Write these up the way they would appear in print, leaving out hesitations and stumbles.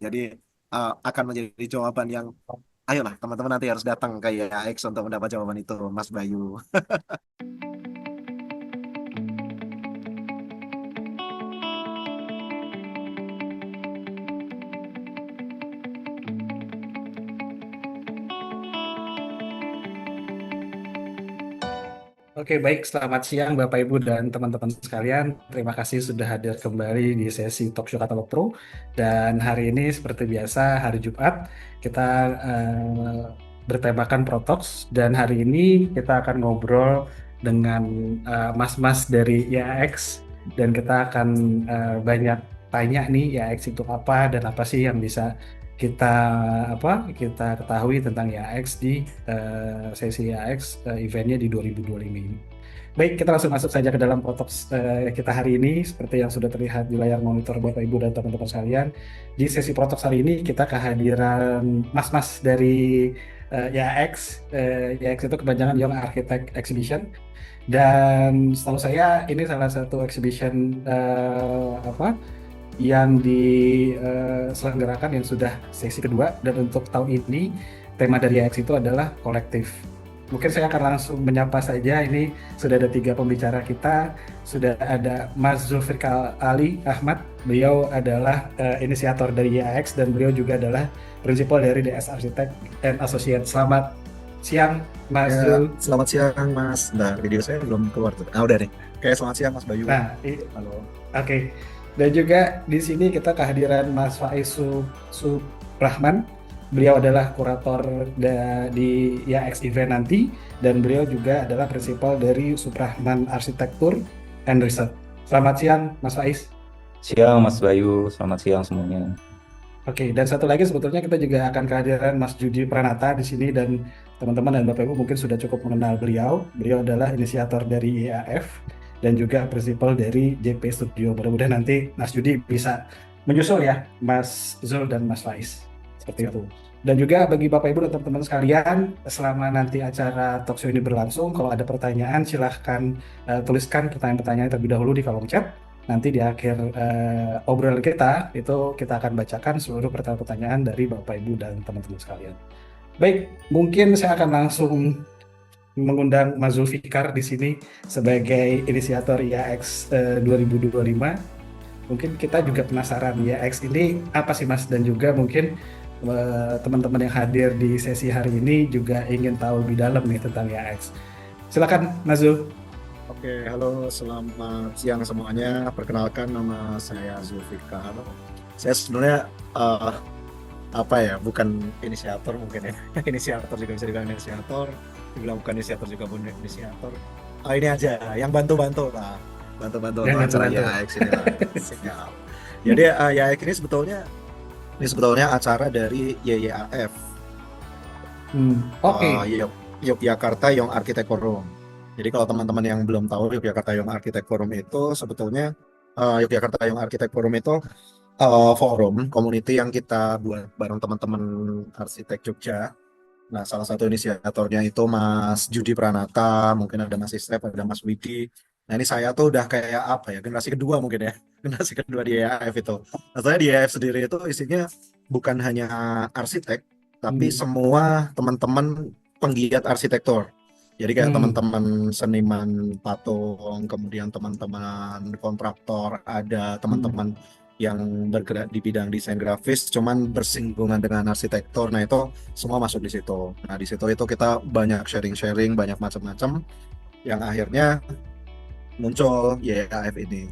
Jadi akan menjadi jawaban yang, ayolah teman-teman nanti harus datang ke YAX untuk mendapat jawaban itu, Mas Bayu. Oke, baik. Selamat siang Bapak Ibu dan teman-teman sekalian. Terima kasih sudah hadir kembali di sesi Talk Show Katalog Pro. Dan hari ini seperti biasa, hari Jumat, kita bertemakan Protox. Dan hari ini kita akan ngobrol dengan mas-mas dari IAX. Dan kita akan banyak tanya nih, IAX itu apa dan apa sih yang bisa kita kita ketahui tentang IAX di sesi IAX eventnya di 2025 ini. Baik, kita langsung masuk saja ke dalam Protox kita hari ini. Seperti yang sudah terlihat di layar monitor Bapak Ibu dan teman-teman sekalian, di sesi Protox hari ini kita kehadiran mas-mas dari IAX. IAX itu kepanjangan Young Architect Exhibition. Dan setahu saya ini salah satu exhibition yang diselenggarakan yang sudah sesi kedua, dan untuk tahun ini tema dari AX itu adalah kolektif. Mungkin saya akan langsung menyapa saja, ini sudah ada 3 pembicara kita. Sudah ada Mas Zulfikar Ali Ahmad, beliau adalah inisiator dari AX dan beliau juga adalah prinsipal dari DS Architect and Associates. Selamat siang Mas Ya, Zul. selamat siang Mas. Nah, video saya belum keluar tuh. Ah, udah nih. Oke, selamat siang Mas Bayu. Nah, Halo. oke. Dan juga di sini kita kehadiran Mas Faiz Subrahman. Beliau adalah kurator di IAX event nanti, dan beliau juga adalah prinsipal dari Subrahman Arsitektur and Research. Selamat siang, Mas Faiz. Siang Mas Bayu, selamat siang semuanya. Oke, dan satu lagi sebetulnya kita juga akan kehadiran Mas Judi Pranata di sini, dan teman-teman dan Bapak Ibu mungkin sudah cukup mengenal beliau. Beliau adalah inisiator dari IAF dan juga prinsipal dari JP Studio. Mudah-mudahan nanti Mas Judi bisa menyusul ya, Mas Zul dan Mas Faiz. Seperti itu. Dan juga bagi Bapak Ibu dan teman-teman sekalian, selama nanti acara talkshow ini berlangsung, kalau ada pertanyaan silahkan tuliskan pertanyaan-pertanyaan terlebih dahulu di kolom chat. Nanti di akhir obrolan kita, itu kita akan bacakan seluruh pertanyaan-pertanyaan dari Bapak Ibu dan teman-teman sekalian. Baik, mungkin saya akan langsung mengundang Mas Zulfikar di sini sebagai inisiator IAX 2025. Mungkin kita juga penasaran IAX ini apa sih Mas, dan juga mungkin teman-teman yang hadir di sesi hari ini juga ingin tahu lebih dalam nih tentang IAX. Silakan Mas Zul. Oke, halo, selamat siang semuanya. Perkenalkan, nama saya Zulfikar. Saya sebenarnya bukan inisiator mungkin ya. Inisiator juga bisa dibilang inisiator, dibilang bukan inisiator juga bukan inisiator. Ini aja, yang bantu-bantu lah. Bantu-bantu Yang untuk acara bantu-bantu. YAX ini lah. Siap. Jadi YAX ini sebetulnya acara dari YYAF. Oke. Yogyakarta Young Architect Forum. Jadi kalau teman-teman yang belum tahu, Yogyakarta Young Architect Forum itu sebetulnya Yogyakarta Young Architect Forum itu forum community yang kita buat bareng teman-teman arsitek Jogja. Nah, salah satu inisiatornya itu Mas Judi Pranata, mungkin ada Mas Istep, ada Mas Widi. Nah, ini saya tuh udah kayak apa ya, generasi kedua mungkin ya, generasi kedua di EAF itu. Nah, soalnya di EAF sendiri itu isinya bukan hanya arsitek, tapi Hmm. semua teman-teman penggiat arsitektur. Jadi kayak teman-teman seniman patung, kemudian teman-teman kontraktor, ada teman-teman yang bergerak di bidang desain grafis, cuman bersinggungan dengan arsitektur. Nah, itu semua masuk di situ. Nah, di situ itu kita banyak sharing-sharing, banyak macam-macam yang akhirnya muncul YAF ini.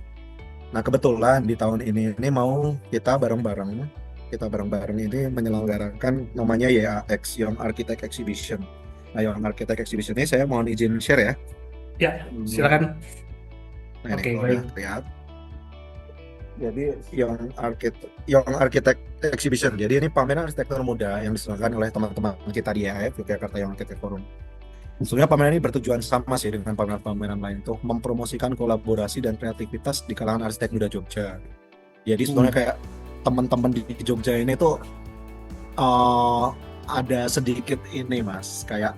Nah, kebetulan di tahun ini mau kita bareng-bareng ini menyelenggarakan namanya YAX, Young Architect Exhibition. Nah, Young Architect Exhibition ini saya mohon izin share ya. Ya, silakan. Nah, ini Oke, kalau baik. udah lihat. Jadi Young Architect Exhibition. Jadi ini pameran arsitektur muda yang diselenggarakan oleh teman-teman kita di IAF, Yogyakarta Young Architect Forum. Sebenarnya pameran ini bertujuan sama sih dengan pameran-pameran lain, untuk mempromosikan kolaborasi dan kreativitas di kalangan arsitek muda Jogja. Jadi sebenarnya kayak teman-teman di Jogja ini tuh ada sedikit ini Mas, kayak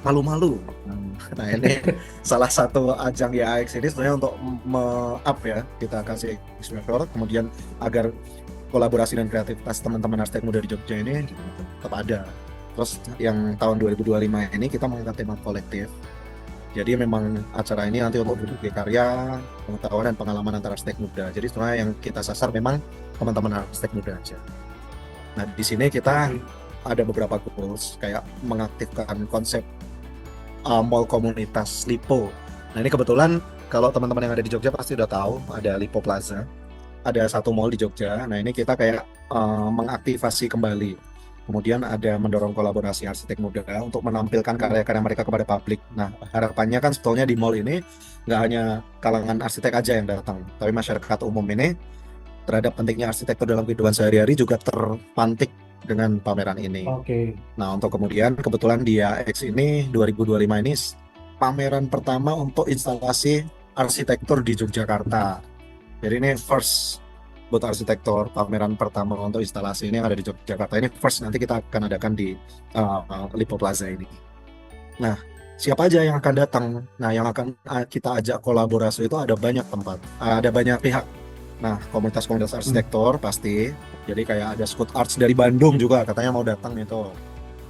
malu-malu. Nah, ini salah satu ajang YAX ini sebenarnya untuk kita kasih exposure, kemudian agar kolaborasi dan kreativitas teman-teman arsitek muda di Jogja ini tetap ada. Terus yang tahun 2025 ini kita mengangkat tema kolektif. Jadi memang acara ini nanti untuk berbagi karya, pengetahuan dan pengalaman antara arsitek muda. Jadi sebenarnya yang kita sasar memang teman-teman arsitek muda aja. Nah, di sini kita ada beberapa goals kayak mengaktifkan konsep mall komunitas Lipo. Nah, ini kebetulan kalau teman-teman yang ada di Jogja pasti udah tahu ada Lipo Plaza. Ada satu mall di Jogja. Nah, ini kita kayak mengaktifasi kembali. Kemudian ada mendorong kolaborasi arsitek muda untuk menampilkan karya-karya mereka kepada publik. Nah, harapannya kan sebetulnya di mall ini nggak hanya kalangan arsitek aja yang datang, tapi masyarakat umum ini terhadap pentingnya arsitektur dalam kehidupan sehari-hari juga terpantik dengan pameran ini. Oke. Nah, untuk kemudian kebetulan di AX ini 2025 ini pameran pertama untuk instalasi arsitektur di Yogyakarta. Jadi ini first buat arsitektur, pameran pertama untuk instalasi ini yang ada di Yogyakarta ini first, nanti kita akan adakan di Lipo Plaza ini. Nah, siapa aja yang akan datang? Nah, yang akan kita ajak kolaborasi itu ada banyak tempat, ada banyak pihak. Nah, komunitas-komunitas arsitektur pasti. Jadi kayak ada Scoot Arts dari Bandung juga katanya mau datang itu.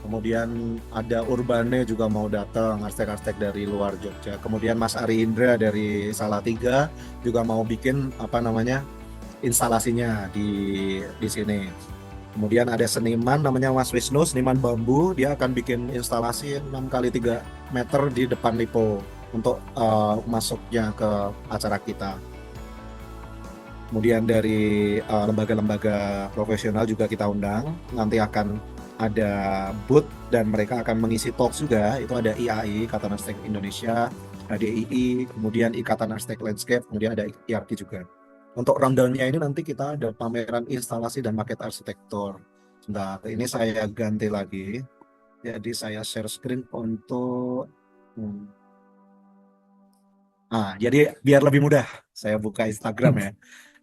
Kemudian ada Urbane juga mau datang, arsitek-arsitek dari luar Jogja. Kemudian Mas Ari Indra dari Salatiga juga mau bikin instalasinya di sini. Kemudian ada seniman namanya Mas Wisnu, seniman bambu, dia akan bikin instalasi 6x3 meter di depan Lipo untuk masuknya ke acara kita. Kemudian dari lembaga-lembaga profesional juga kita undang, nanti akan ada booth dan mereka akan mengisi talks juga. Itu ada IAI, Ikatan Arsitek Indonesia, ada DII, kemudian Ikatan Arsitek Landscape, kemudian ada IARPI juga. Untuk rundown-nya ini nanti kita ada pameran instalasi dan maket arsitektur. Sebentar, ini saya ganti lagi. Jadi saya share screen untuk jadi biar lebih mudah saya buka Instagram ya.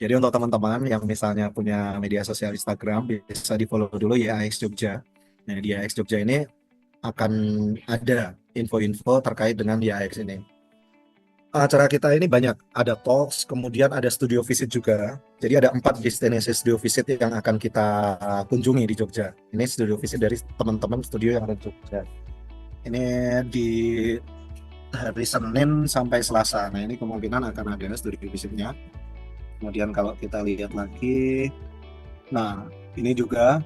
Jadi untuk teman-teman yang misalnya punya media sosial Instagram bisa di-follow dulu YAX Jogja. Nah, di YAX Jogja ini akan ada info-info terkait dengan YAX ini. Acara kita ini banyak, ada talks, kemudian ada studio visit juga. Jadi ada 4 destinasi studio visit yang akan kita kunjungi di Jogja. Ini studio visit dari teman-teman studio yang ada di Jogja. Ini di hari Senin sampai Selasa. Nah, ini kemungkinan akan ada studio visitnya. Kemudian kalau kita lihat lagi, nah ini juga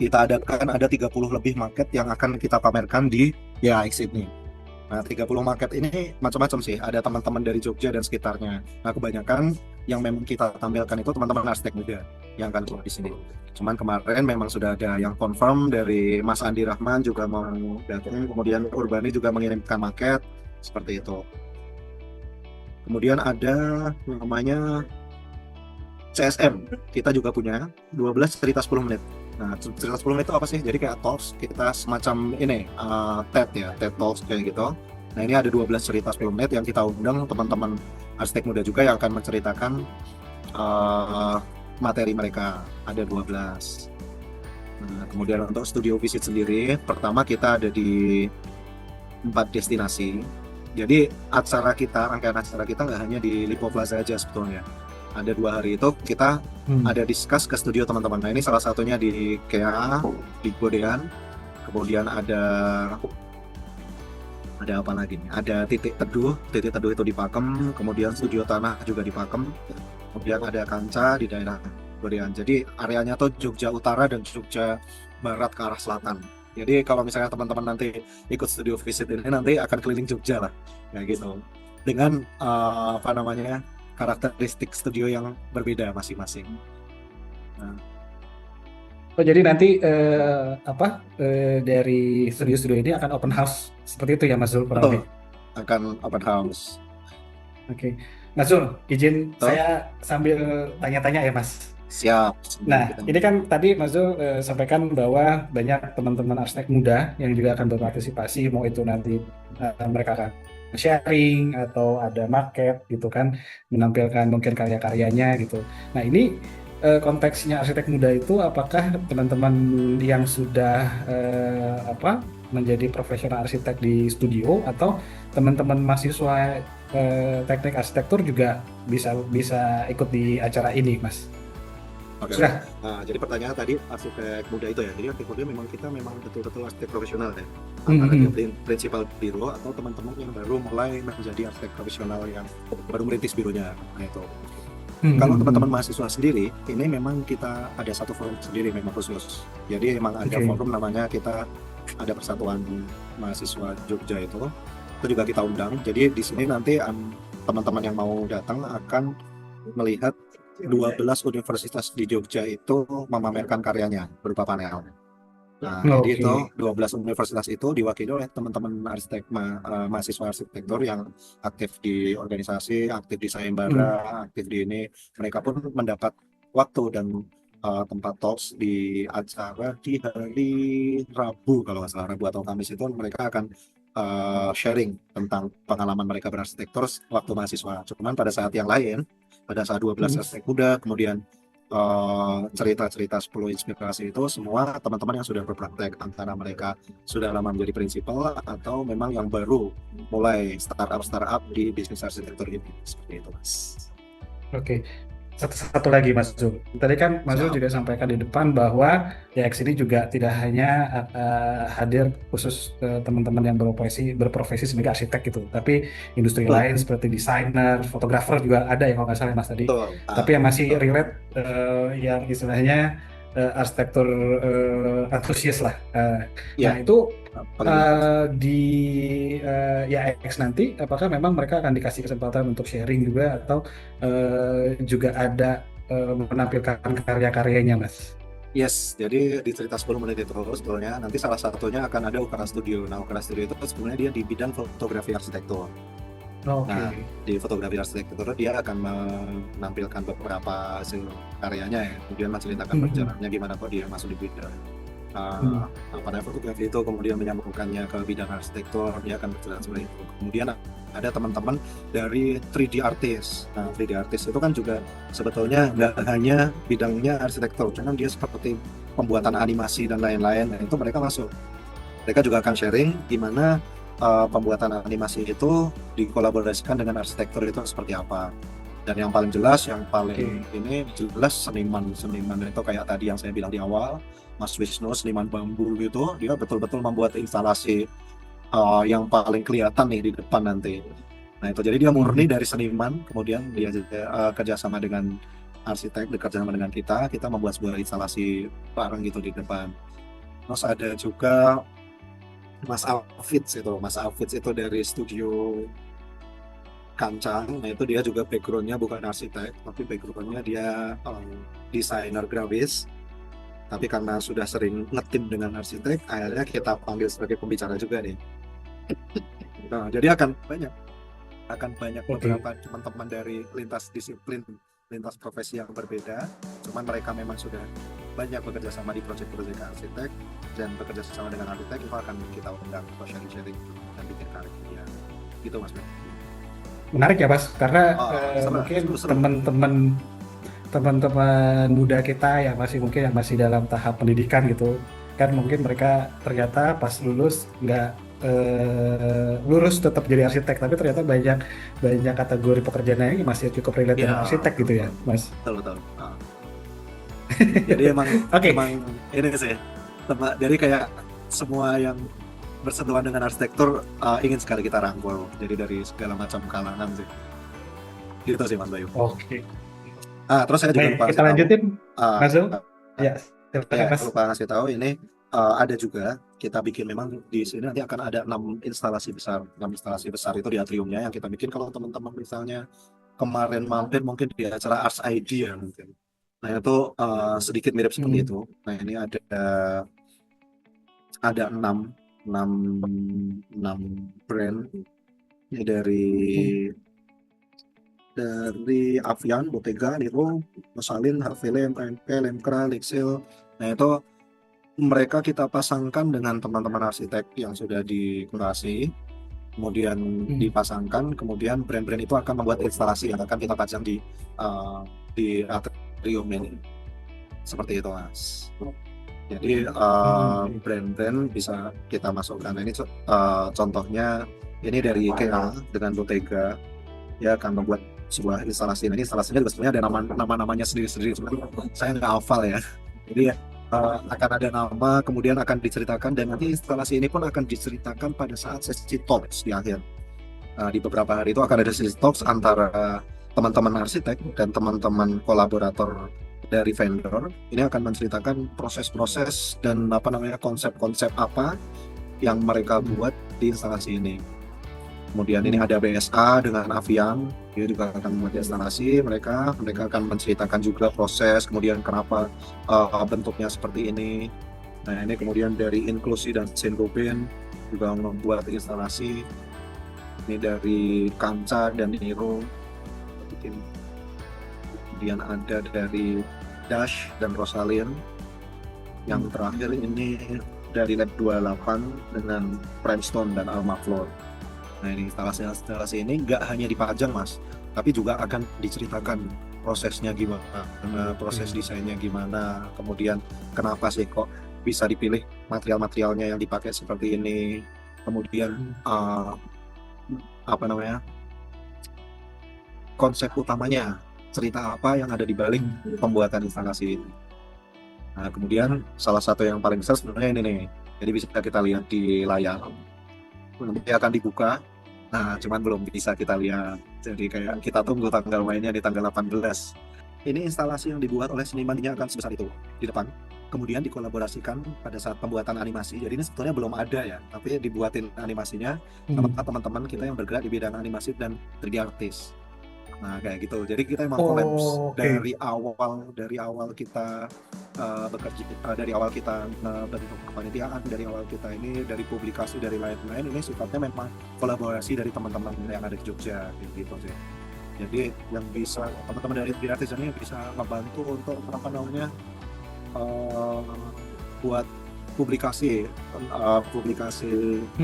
kita adakan ada 30 lebih market yang akan kita pamerkan di YAX ini. Nah, 30 market ini macam-macam sih. Ada teman-teman dari Jogja dan sekitarnya. Nah, kebanyakan yang memang kita tampilkan itu teman-teman arsitek muda yang akan keluar di sini. Cuman kemarin memang sudah ada yang confirm dari Mas Andi Rahman juga mau datang. Kemudian Urbani juga mengirimkan market seperti itu. Kemudian ada namanya CSM. Kita juga punya 12 cerita 10 menit. Nah, cerita 10 menit itu apa sih? Jadi kayak talks, kita semacam ini, TED Talks kayak gitu. Nah, ini ada 12 cerita 10 menit yang kita undang teman-teman arsitek muda juga yang akan menceritakan materi mereka. Ada 12. Nah, kemudian untuk studio visit sendiri, pertama kita ada di 4 destinasi. Jadi rangkaian acara kita nggak hanya di Lipo Plaza aja sebetulnya. Ada 2 hari itu kita ada discuss ke studio teman-teman. Nah, ini salah satunya di KA, di Godean. Kemudian ada apa lagi nih? Ada titik teduh itu di Pakem. Kemudian studio tanah juga di Pakem. Kemudian ada Kanca di daerah Godean. Jadi areanya tuh Jogja Utara dan Jogja Barat ke arah selatan. Jadi kalau misalnya teman-teman nanti ikut studio visit ini nanti akan keliling Jogja lah, kayak gitu. Dengan karakteristik studio yang berbeda masing-masing. Nah. Oh, jadi nanti dari studio-studio ini akan open house seperti itu ya, Mas Zul? Betul, akan open house. Oke. Mas Zul, izin saya sambil tanya-tanya ya, Mas. Siap. Nah, ini kan tadi Mas Zul sampaikan bahwa banyak teman-teman arsitek muda yang juga akan berpartisipasi, mau itu nanti mereka akan sharing atau ada market gitu kan, menampilkan mungkin karya-karyanya gitu. Nah, ini konteksnya arsitek muda itu apakah teman-teman yang sudah menjadi profesional arsitek di studio atau teman-teman mahasiswa teknik arsitektur juga bisa ikut di acara ini, Mas? Oke. Sudah. Nah, jadi pertanyaan tadi arsitek muda itu ya. Jadi arsitek muda memang kita memang betul-betul arsitek profesional ya. Antara dia prinsipal biro atau teman-teman yang baru mulai menjadi arsitek profesional yang baru merintis bironya. Nah itu. Kalau teman-teman mahasiswa sendiri, ini memang kita ada satu forum sendiri memang khusus. Jadi memang ada forum namanya kita ada Persatuan Mahasiswa Jogja itu juga kita undang. Jadi di sini nanti teman-teman yang mau datang akan melihat 12 universitas di Jogja itu memamerkan karyanya berupa panel. Nah, jadi itu 12 universitas itu diwakili oleh teman-teman arsitek mahasiswa arsitektur yang aktif di organisasi, aktif di sayembara, aktif di ini. Mereka pun mendapat waktu dan tempat talks di acara di hari Rabu kalau nggak salah, Rabu atau Kamis itu mereka akan sharing tentang pengalaman mereka berarsitektur waktu mahasiswa. Cuman pada saat yang lain, pada saat 12 arsitek muda, kemudian cerita-cerita 10 inspirasi itu semua teman-teman yang sudah berpraktek, antara mereka sudah lama menjadi prinsipal atau memang yang baru mulai startup di bisnis arsitektur ini, seperti itu Mas. Oke. Satu lagi Mas Zul. Tadi kan Mas Zul juga sampaikan di depan bahwa YX ini juga tidak hanya hadir khusus teman-teman yang berprofesi sebagai arsitek gitu, tapi industri lain seperti desainer, fotografer juga ada ya kalau nggak salah Mas tadi. Tapi yang masih relate yang istilahnya arsitektur antusias lah. Nah itu di YX nanti apakah memang mereka akan dikasih kesempatan untuk sharing juga atau juga ada menampilkan karya-karyanya Mas? Yes, jadi di cerita 10 menit itu sebetulnya nanti salah satunya akan ada Ukara Studio. Nah, Ukara Studio itu sebenarnya dia di bidang fotografi arsitektur. Nah, di fotografi arsitektur dia akan menampilkan beberapa hasil karyanya ya, kemudian menceritakan perjalanannya gimana kok dia masuk di bidang fotografi itu, kemudian menyambungkannya ke bidang arsitektur, dia akan bercerita seperti itu. Kemudian ada teman-teman dari 3D artist. Nah, 3D artist itu kan juga sebetulnya nggak hanya bidangnya arsitektur, cuman dia seperti pembuatan animasi dan lain-lain. Nah, itu mereka masuk. Mereka juga akan sharing gimana pembuatan animasi itu dikolaborasikan dengan arsitektur itu seperti apa. Dan yang paling jelas, ini jelas seniman itu kayak tadi yang saya bilang di awal, Mas Wisnu, seniman bambu gitu, dia betul-betul membuat instalasi yang paling kelihatan nih di depan nanti. Nah itu jadi dia murni dari seniman, kemudian dia kerjasama dengan arsitek, kerjasama dengan kita membuat sebuah instalasi bareng gitu di depan. Terus ada juga Mas Alfitz itu dari studio Kancang. Nah itu dia juga backgroundnya bukan arsitek, tapi backgroundnya dia desainer grafis. Tapi karena sudah sering ngetim dengan arsitek, akhirnya kita panggil sebagai pembicara juga nih. Nah, jadi akan banyak beberapa teman-teman dari lintas disiplin, lintas profesi yang berbeda. Cuman mereka memang sudah banyak bekerja sama di proyek-proyek arsitek dan bekerja sama dengan arsitek, itu akan kita undang untuk sharing-sharing dan bikin karya. Gitu Mas. Menarik ya Mas, karena mungkin teman-teman muda kita yang masih dalam tahap pendidikan gitu kan, mungkin mereka ternyata pas lulus nggak lurus tetap jadi arsitek, tapi ternyata banyak kategori pekerjaannya yang masih cukup relate dengan arsitek gitu ya Mas. Betul. Jadi emang ini sih, dari kayak semua yang bersentuhan dengan arsitektur ingin sekali kita rangkul, jadi dari segala macam kalangan sih, gitu sih Mas Bayu. Terus saya juga lupa kita lanjutin Mas Zul. Lupa ngasih tahu ini ada juga kita bikin, memang di sini nanti akan ada 6 instalasi besar itu di atriumnya yang kita bikin. Kalau teman-teman misalnya kemarin mampir mungkin di acara Ars ID ya mungkin, nah itu sedikit mirip seperti itu. Nah ini ada 6 brand ini dari Avian, Bottega, Niro, Mosalin, Harvey, MKMP, Lemkra, Lixil. Nah itu mereka kita pasangkan dengan teman-teman arsitek yang sudah dikurasi, kemudian dipasangkan, kemudian brand-brand itu akan membuat instalasi yang akan kita pajang di atrium ini, seperti itu Mas. Jadi brand-brand bisa kita masukkan. Ini contohnya ini dari IKEA dengan Bottega, dia akan membuat sebuah instalasi. Nah, ini instalasinya juga sebenarnya ada nama-namanya sendiri-sendiri, cuma saya nggak hafal ya. Jadi akan ada nama, kemudian akan diceritakan, dan nanti instalasi ini pun akan diceritakan pada saat sesi talks di akhir. Di beberapa hari itu akan ada sesi talks antara teman-teman arsitek dan teman-teman kolaborator dari vendor. Ini akan menceritakan proses-proses dan konsep-konsep apa yang mereka buat di instalasi ini. Kemudian ini ada BSA dengan Avian, dia juga akan membuat instalasi. Mereka akan menceritakan juga proses, kemudian kenapa bentuknya seperti ini. Nah, ini kemudian dari Inklusi dan Saint-Gobain juga membuat instalasi. Ini dari Kanca dan Niro. Kemudian ada dari Dash dan Rosalind. Yang terakhir ini dari Lab 28 dengan Primestone dan Almafloor. Nah, ini instalasi ini nggak hanya dipajang, Mas, tapi juga akan diceritakan prosesnya gimana, proses desainnya gimana, kemudian kenapa sih kok bisa dipilih material-materialnya yang dipakai seperti ini, kemudian konsep utamanya, cerita apa yang ada di balik pembuatan instalasi ini. Nah, kemudian salah satu yang paling besar sebenarnya ini nih, jadi bisa kita lihat di layar. Nanti akan dibuka. Nah, cuman belum bisa kita lihat. Jadi kayak kita tunggu tanggal mainnya di tanggal 18. Ini instalasi yang dibuat oleh senimannya akan sebesar itu di depan. Kemudian dikolaborasikan pada saat pembuatan animasi. Jadi ini sebetulnya belum ada ya, tapi dibuatin animasinya sama teman-teman kita yang bergerak di bidang animasi dan 3D artist. Nah, kayak gitu. Jadi kita emang collabs dari awal kita bekerja, dari awal kita bentuk kepanitiaan, dari awal kita ini, dari publikasi, dari lain-lain, ini sifatnya memang kolaborasi dari teman-teman yang ada di Jogja, gitu sih. Jadi yang bisa teman-teman dari kreatif ini bisa membantu untuk buat publikasi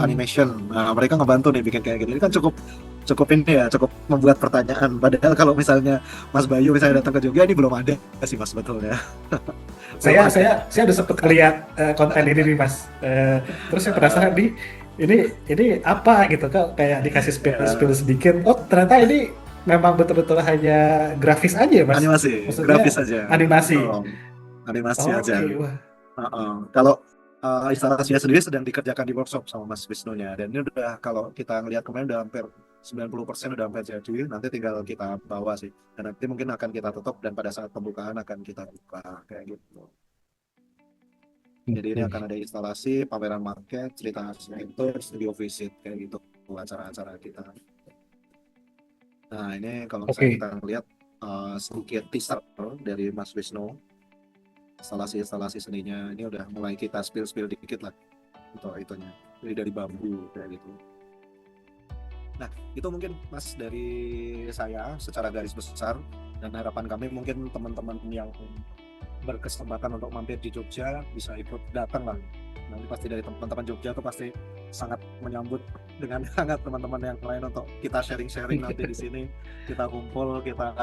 animation. Nah, mereka ngebantu nih bikin kayak gitu. Ini kan cukup ini ya, cukup membuat pertanyaan. Padahal kalau misalnya Mas Bayu misalnya datang ke Jogja, ini belum ada sih, Mas, sebetulnya. Saya udah sempet lihat konten ini nih, Mas. Terus saya penasaran nih, ini apa gitu, kok kayak dikasih spill sedikit. Oh, ternyata ini memang betul-betul hanya grafis aja, Mas. Animasi, Maksudnya grafis aja. Animasi. Animasi aja. Okay, wah. Kalau instalasinya sendiri sedang dikerjakan di workshop sama Mas Wisnunya, dan ini udah, kalau kita ngelihat kemarin udah hampir 90% udah hampir jadi, nanti tinggal kita bawa sih, dan nanti mungkin akan kita tutup dan pada saat pembukaan akan kita buka kayak gitu. Jadi ini akan ada instalasi, pameran market, cerita arsitektur, studio visit kayak gitu acara-acara kita. Nah, ini kalau misalnya kita lihat sedikit teaser dari Mas Wisnu, instalasi seninya ini udah mulai kita spill dikit lah untuk itunya. Jadi dari bambu kayak gitu. Nah, itu mungkin, Mas, dari saya secara garis besar, dan harapan kami mungkin teman-teman yang berkesempatan untuk mampir di Jogja bisa ikut datang lah. Nanti pasti dari teman-teman Jogja tuh pasti sangat menyambut dengan hangat teman-teman yang lain untuk kita sharing-sharing nanti di sini. Kita kumpul, kita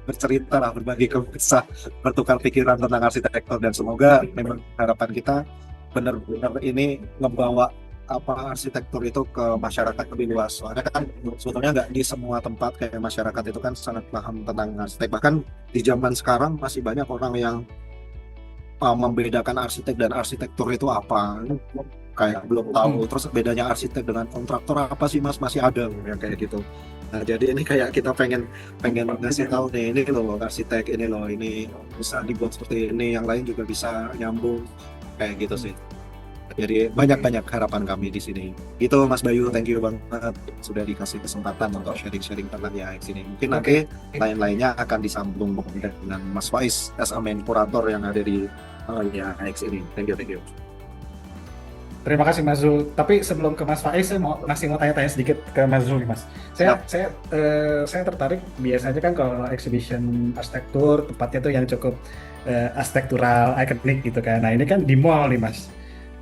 bercerita lah, berbagi kisah, bertukar pikiran tentang arsitektur, dan semoga memang harapan kita benar-benar ini ngebawa arsitektur itu ke masyarakat lebih luas. Soalnya kan sebetulnya nggak di semua tempat kayak masyarakat itu kan sangat paham tentang arsitek. Bahkan di zaman sekarang masih banyak orang yang membedakan arsitek dan arsitektur itu apa, kayak belum tahu. Terus bedanya arsitek dengan kontraktor apa sih, Mas? Masih ada yang kayak gitu. Nah, jadi ini kayak kita pengen ngasih tahu nih, ini loh arsitek, ini loh, ini bisa dibuat seperti ini, yang lain juga bisa nyambung kayak gitu sih. Jadi banyak harapan kami di sini. Gitu, Mas Bayu, thank you banget sudah dikasih kesempatan untuk sharing-sharing tentang YAX ini. Mungkin nanti lain-lainnya akan disambung dengan Mas Faiz as a main kurator yang ada di YAX ini. Thank you. Terima kasih, Mas Zul. Tapi sebelum ke Mas Faiz, saya mau tanya-tanya sedikit ke Mas Zul nih, Mas. Saya tertarik, biasanya kan kalau exhibition arsitektur tempatnya tuh yang cukup arsitektural, ikonik gitu kan. Nah, ini kan di mall nih, Mas.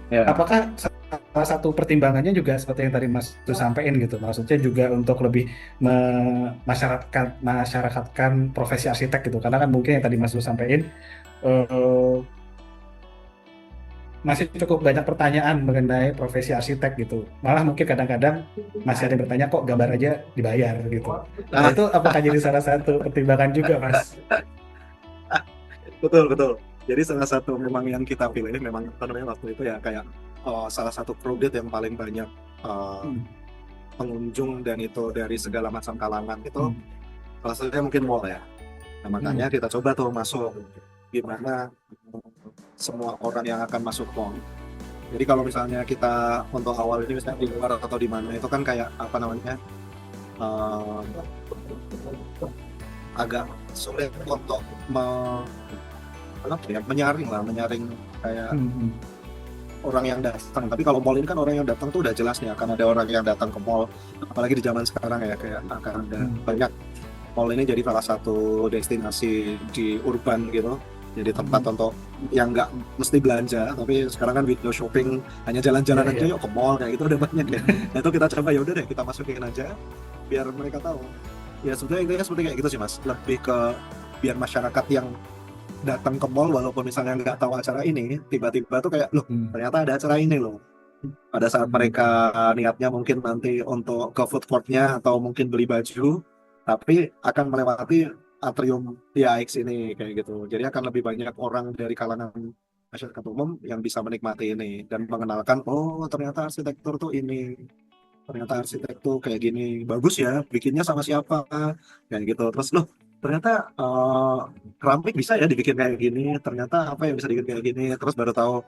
Ya. Apakah salah satu pertimbangannya juga seperti yang tadi Mas Zul sampaikan gitu, maksudnya juga untuk lebih masyarakatkan profesi arsitek gitu, karena kan mungkin yang tadi Mas Zul sampaikan masih cukup banyak pertanyaan mengenai profesi arsitek gitu. Malah mungkin kadang-kadang masih ada yang bertanya kok gambar aja dibayar gitu. Nah Nah, itu apakah jadi salah satu pertimbangan juga Mas? betul betul. Jadi salah satu memang yang kita pilih memang apa namanya waktu itu ya kayak salah satu crowded yang paling banyak uh, Hmm. pengunjung dan itu dari segala macam kalangan itu Hmm. salah satunya mungkin mall ya. Nah, makanya kita coba tuh masuk gimana semua orang yang akan masuk mall. Jadi kalau misalnya kita untuk awal ini misalnya di luar atau di mana itu kan kayak apa namanya uh, agak sulit untuk menyaring kayak Hmm. Hmm. orang yang datang. Tapi kalau mall ini kan orang yang datang tuh udah jelas nih akan ada orang yang datang ke mall. Apalagi di zaman sekarang ya kayak akan ada banyak mall ini jadi salah satu destinasi di urban gitu. Jadi tempat untuk yang nggak mesti belanja, tapi sekarang kan window shopping hanya jalan-jalan Iya, aja iya. yuk ke mall kayak gitu udah banyak ya. Nah itu kita coba ya udah deh kita masukin aja biar mereka tahu. Ya sebenarnya intinya seperti kayak gitu sih mas. Lebih ke biar masyarakat yang datang ke mall walaupun misalnya nggak tahu acara ini, tiba-tiba tuh kayak loh Hmm. ternyata ada acara ini loh. Pada saat mereka niatnya mungkin nanti untuk ke food courtnya atau mungkin beli baju, tapi akan melewati atrium IAX ini kayak gitu. Jadi akan lebih banyak orang dari kalangan masyarakat umum yang bisa menikmati ini dan mengenalkan, oh ternyata arsitektur tuh ini, ternyata arsitektur kayak gini, bagus ya, bikinnya sama siapa, kayak gitu. Terus loh ternyata keramik bisa ya dibikin kayak gini, ternyata apa yang bisa dibikin kayak gini, terus baru tahu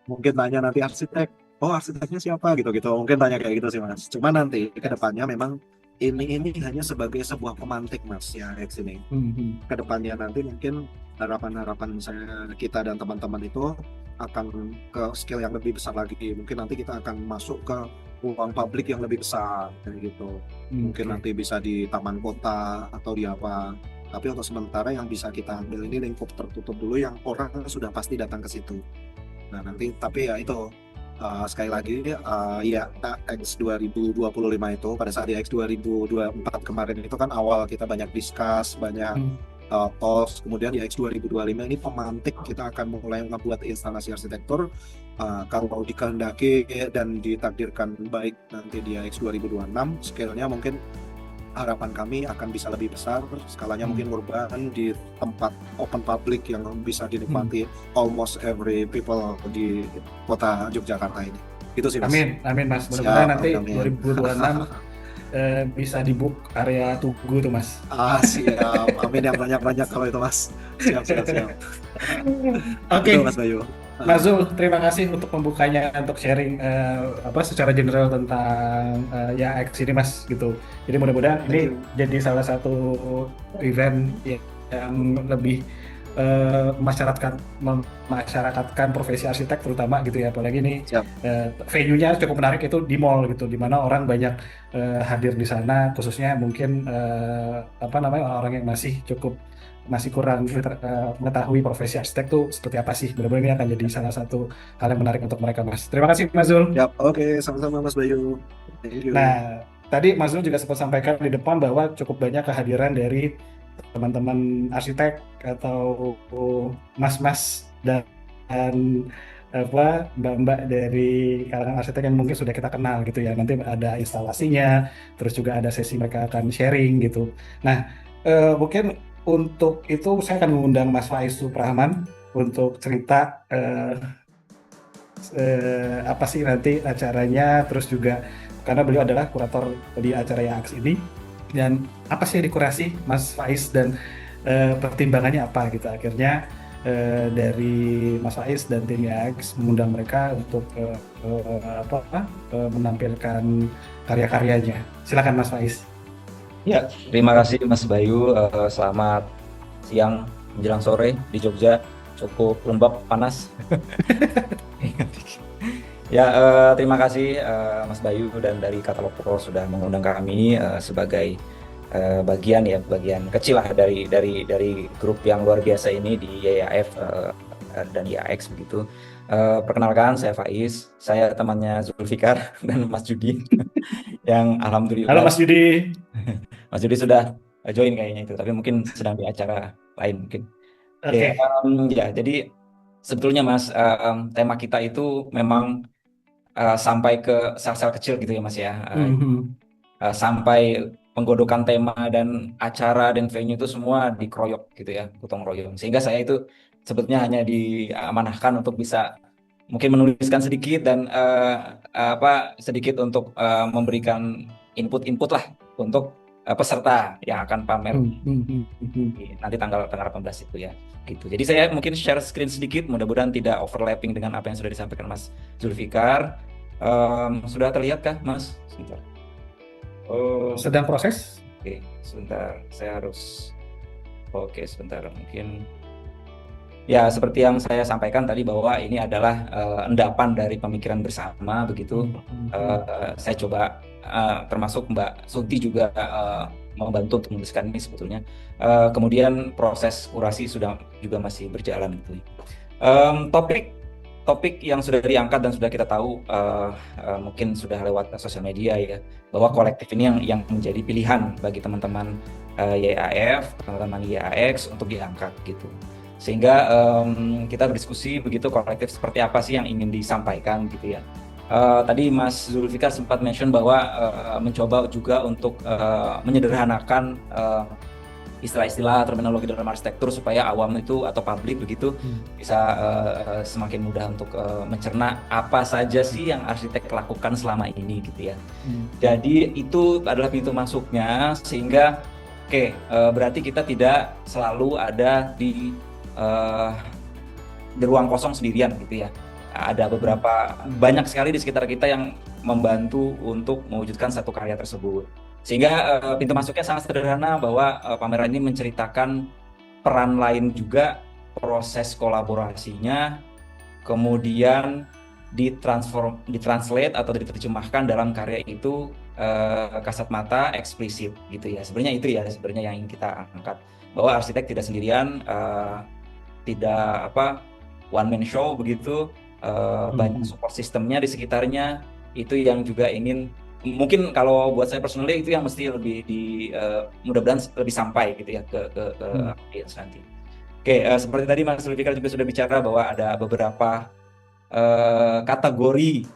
mungkin tanya nanti arsitek, oh arsiteknya siapa gitu-gitu, mungkin tanya kayak gitu sih mas. Cuma nanti ke depannya memang ini hanya sebagai sebuah pemantik mas ya X ini. Hmm. Hmm. Ke depannya nanti mungkin harapan-harapan saya kita dan teman-teman itu akan ke scale yang lebih besar lagi. Mungkin nanti kita akan masuk ke ruang publik yang lebih besar kayak gitu. Mungkin Oke. nanti bisa di taman kota atau di apa. Tapi untuk sementara yang bisa kita ambil ini lingkup tertutup dulu yang orang sudah pasti datang ke situ. Nah nanti tapi ya itu sekali lagi ya X 2025 itu pada saat di X 2024 kemarin itu kan awal kita banyak discuss, banyak Hmm. talks, kemudian di X 2025 ini pemantik kita akan mulai membuat instalasi arsitektur. Kalau dikehendaki dan ditakdirkan baik nanti di X 2026 scale-nya mungkin harapan kami akan bisa lebih besar, skalanya mungkin urban di tempat open public yang bisa dinikmati almost every people di kota Yogyakarta ini. Itu sih mas. Amin, amin Mas. Mudah-mudahan Siap, nanti amin. 2026 bisa dibook area Tugu tuh Mas. Siap, amin yang banyak-banyak kalau itu mas. Siap. Oke, Betul mas Bayu. Mas Zul, terima kasih untuk pembukanya untuk sharing secara general tentang ya X ini Mas gitu. Jadi mudah-mudahan Thank ini you. jadi salah satu event yang lebih masyarakatkan profesi arsitek terutama gitu ya. Apalagi ini Siap. venue-nya cukup menarik itu di mall gitu, di mana orang banyak hadir di sana, khususnya mungkin orang-orang yang masih kurang mengetahui profesi arsitek itu seperti apa sih. Mudah-mudahan ini akan jadi salah satu hal yang menarik untuk mereka, Mas. Terima kasih, Mas Zul. Siap, oke, sama-sama mas Bayu. Thank you. Nah, tadi Mas Zul juga sempat sampaikan di depan bahwa cukup banyak kehadiran dari teman-teman arsitek atau mas-mas dan mbak-mbak dari kalangan arsitek yang mungkin sudah kita kenal gitu ya. Nanti ada instalasinya, terus juga ada sesi mereka akan sharing gitu. Nah, mungkin untuk itu saya akan mengundang Mas Faiz Suprahman untuk cerita apa sih nanti acaranya, terus juga karena beliau adalah kurator di acara YAAX ini, dan apa sih yang dikurasi Mas Faiz dan pertimbangannya apa gitu. Akhirnya dari Mas Faiz dan tim YAAX mengundang mereka untuk menampilkan karya-karyanya. Silakan Mas Faiz. Ya, terima kasih Mas Bayu. Selamat siang menjelang sore di Jogja. Cukup lembab, panas. Ya, terima kasih Mas Bayu dan dari Katalog Pro sudah mengundang kami sebagai bagian kecil lah dari grup yang luar biasa ini di YAF dan YAX begitu. Perkenalkan, saya Faiz, saya temannya Zulfikar dan Mas Judi yang alhamdulillah. Halo Mas Judi. Mas Judi sudah join kayaknya itu, tapi mungkin sedang di acara lain mungkin. Oke. Ya, jadi sebetulnya Mas, tema kita itu memang sampai ke sel-sel kecil gitu ya Mas ya. Sampai penggodokan tema dan acara dan venue itu semua dikeroyok gitu ya, gotong royong. Sehingga saya itu sebetulnya hanya diamanahkan untuk bisa mungkin menuliskan sedikit dan sedikit untuk memberikan input-input lah untuk peserta yang akan pamer nanti tanggal 18 itu ya. Gitu. Jadi saya mungkin share screen sedikit, mudah-mudahan tidak overlapping dengan apa yang sudah disampaikan Mas Zulfikar. Sudah terlihat kah Mas? Sebentar. Sedang proses. Oke, sebentar. Saya harus. Oke, sebentar. Mungkin. Ya, seperti yang saya sampaikan tadi bahwa ini adalah endapan dari pemikiran bersama, begitu. Saya coba, termasuk Mbak Sunti juga membantu untuk menuliskan ini sebetulnya. Kemudian proses kurasi sudah juga masih berjalan gitu. Topik yang sudah diangkat dan sudah kita tahu mungkin sudah lewat sosial media ya, bahwa kolektif ini yang menjadi pilihan bagi teman-teman YAF, teman-teman YAX untuk diangkat gitu. Sehingga kita berdiskusi begitu kolektif seperti apa sih yang ingin disampaikan gitu ya. Tadi Mas Zulfikar sempat mention bahwa mencoba juga untuk menyederhanakan istilah-istilah terminologi dalam arsitektur supaya awam itu atau publik begitu bisa semakin mudah untuk mencerna apa saja sih yang arsitek lakukan selama ini gitu ya. Jadi itu adalah pintu masuknya, sehingga berarti kita tidak selalu ada di ruang kosong sendirian gitu ya. Ada banyak sekali di sekitar kita yang membantu untuk mewujudkan satu karya tersebut. Sehingga pintu masuknya sangat sederhana, bahwa pameran ini menceritakan peran lain juga, proses kolaborasinya, kemudian ditranslate atau diterjemahkan dalam karya itu kasat mata eksplisit gitu ya. Sebenarnya itu ya yang ingin kita angkat, bahwa arsitek tidak sendirian, tidak one man show begitu, banyak support sistemnya di sekitarnya. Itu yang juga ingin, mungkin kalau buat saya personally itu yang mesti lebih mudah-mudahan lebih sampai gitu ya ke audiens nanti. Seperti tadi Mas Zulfikar juga sudah bicara bahwa ada beberapa kategori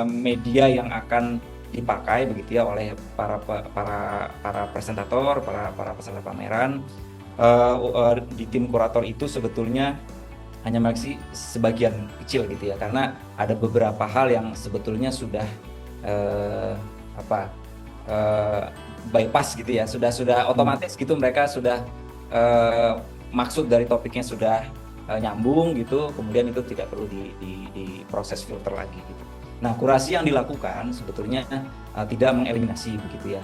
media yang akan dipakai begitu ya oleh para presentator, para peserta pameran. Di tim kurator itu sebetulnya hanya meleksi sebagian kecil gitu ya, karena ada beberapa hal yang sebetulnya sudah bypass gitu ya, sudah otomatis gitu, mereka sudah maksud dari topiknya sudah nyambung gitu, kemudian itu tidak perlu di proses filter lagi gitu. Nah, kurasi yang dilakukan sebetulnya tidak mengeliminasi begitu ya,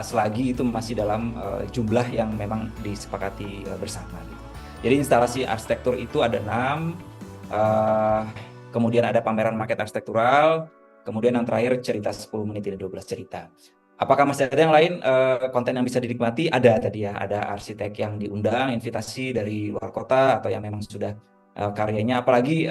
selagi itu masih dalam jumlah yang memang disepakati bersama gitu. Jadi instalasi arsitektur itu ada 6, kemudian ada pameran maket arsitektural, kemudian yang terakhir cerita 10 menit, tidak 12 cerita. Apakah masih ada yang lain konten yang bisa dinikmati? Ada tadi ya, ada arsitek yang diundang, invitasi dari luar kota atau yang memang sudah karyanya, apalagi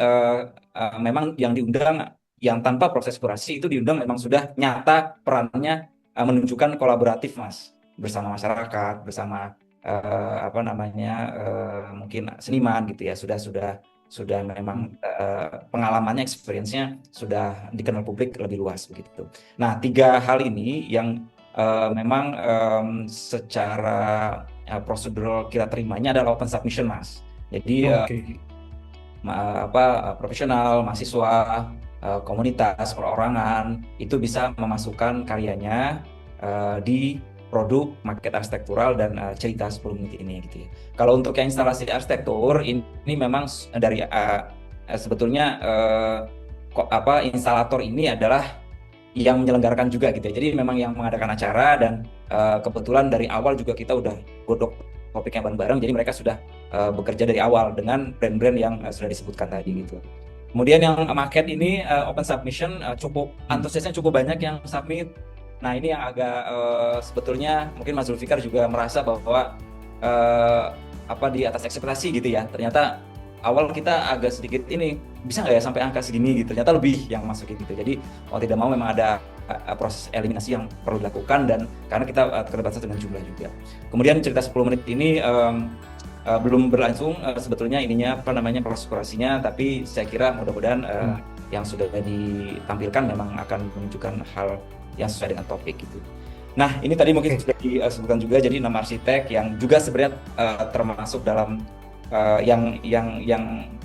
memang yang diundang yang tanpa proses kurasi itu diundang memang sudah nyata perannya menunjukkan kolaboratif Mas, bersama masyarakat, bersama mungkin seniman gitu ya, sudah memang pengalamannya, experience-nya sudah dikenal publik lebih luas begitu. Nah, 3 hal ini yang memang secara prosedural kita terimanya adalah open submission Mas. Jadi profesional, mahasiswa, komunitas, perorangan itu bisa memasukkan karyanya di produk maket arsitektural dan cerita 10 menit ini gitu ya. Kalau untuk yang instalasi arsitektur ini memang dari sebetulnya instalator ini adalah yang menyelenggarakan juga gitu ya. Jadi memang yang mengadakan acara, dan kebetulan dari awal juga kita udah godok topiknya bareng-bareng, jadi mereka sudah bekerja dari awal dengan brand-brand yang sudah disebutkan tadi gitu. Kemudian yang maket ini open submission, cukup antusiasnya cukup banyak yang submit. Nah, ini yang agak sebetulnya mungkin Mas Zulfikar juga merasa bahwa di atas ekspektasi gitu ya. Ternyata awal kita agak sedikit ini, bisa nggak ya sampai angka segini gitu. Ternyata lebih yang masuk gitu. Jadi mau tidak mau memang ada proses eliminasi yang perlu dilakukan, dan karena kita keterbatasan dengan jumlah juga. Kemudian cerita 10 menit ini belum berlangsung sebetulnya ininya apa namanya proses kurasinya, tapi saya kira mudah-mudahan yang sudah ditampilkan memang akan menunjukkan hal yang sesuai dengan topik gitu. Nah, ini tadi mungkin sudah disebutkan juga, jadi 6 arsitek yang juga sebenarnya termasuk dalam yang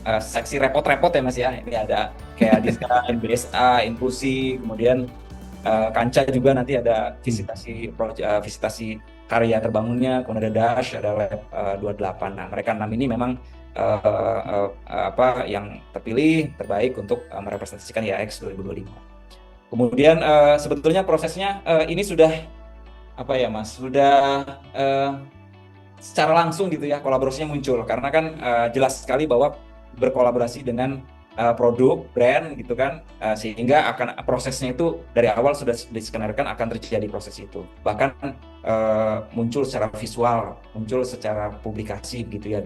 seksi repot-repot ya Mas ya. Ini ada kayak desain, BSA, inklusi, kemudian Kanca juga nanti ada visitasi karya terbangunnya, kemudian ada Dash, ada Lab 28. Nah, mereka 6 ini memang yang terpilih terbaik untuk merepresentasikan IAX 2025. Kemudian sebetulnya prosesnya ini sudah apa ya Mas, sudah secara langsung gitu ya kolaborasinya muncul, karena kan jelas sekali bahwa berkolaborasi dengan produk, brand gitu kan, sehingga akan prosesnya itu dari awal sudah diskenario akan terjadi proses itu. Bahkan muncul secara visual, muncul secara publikasi gitu ya,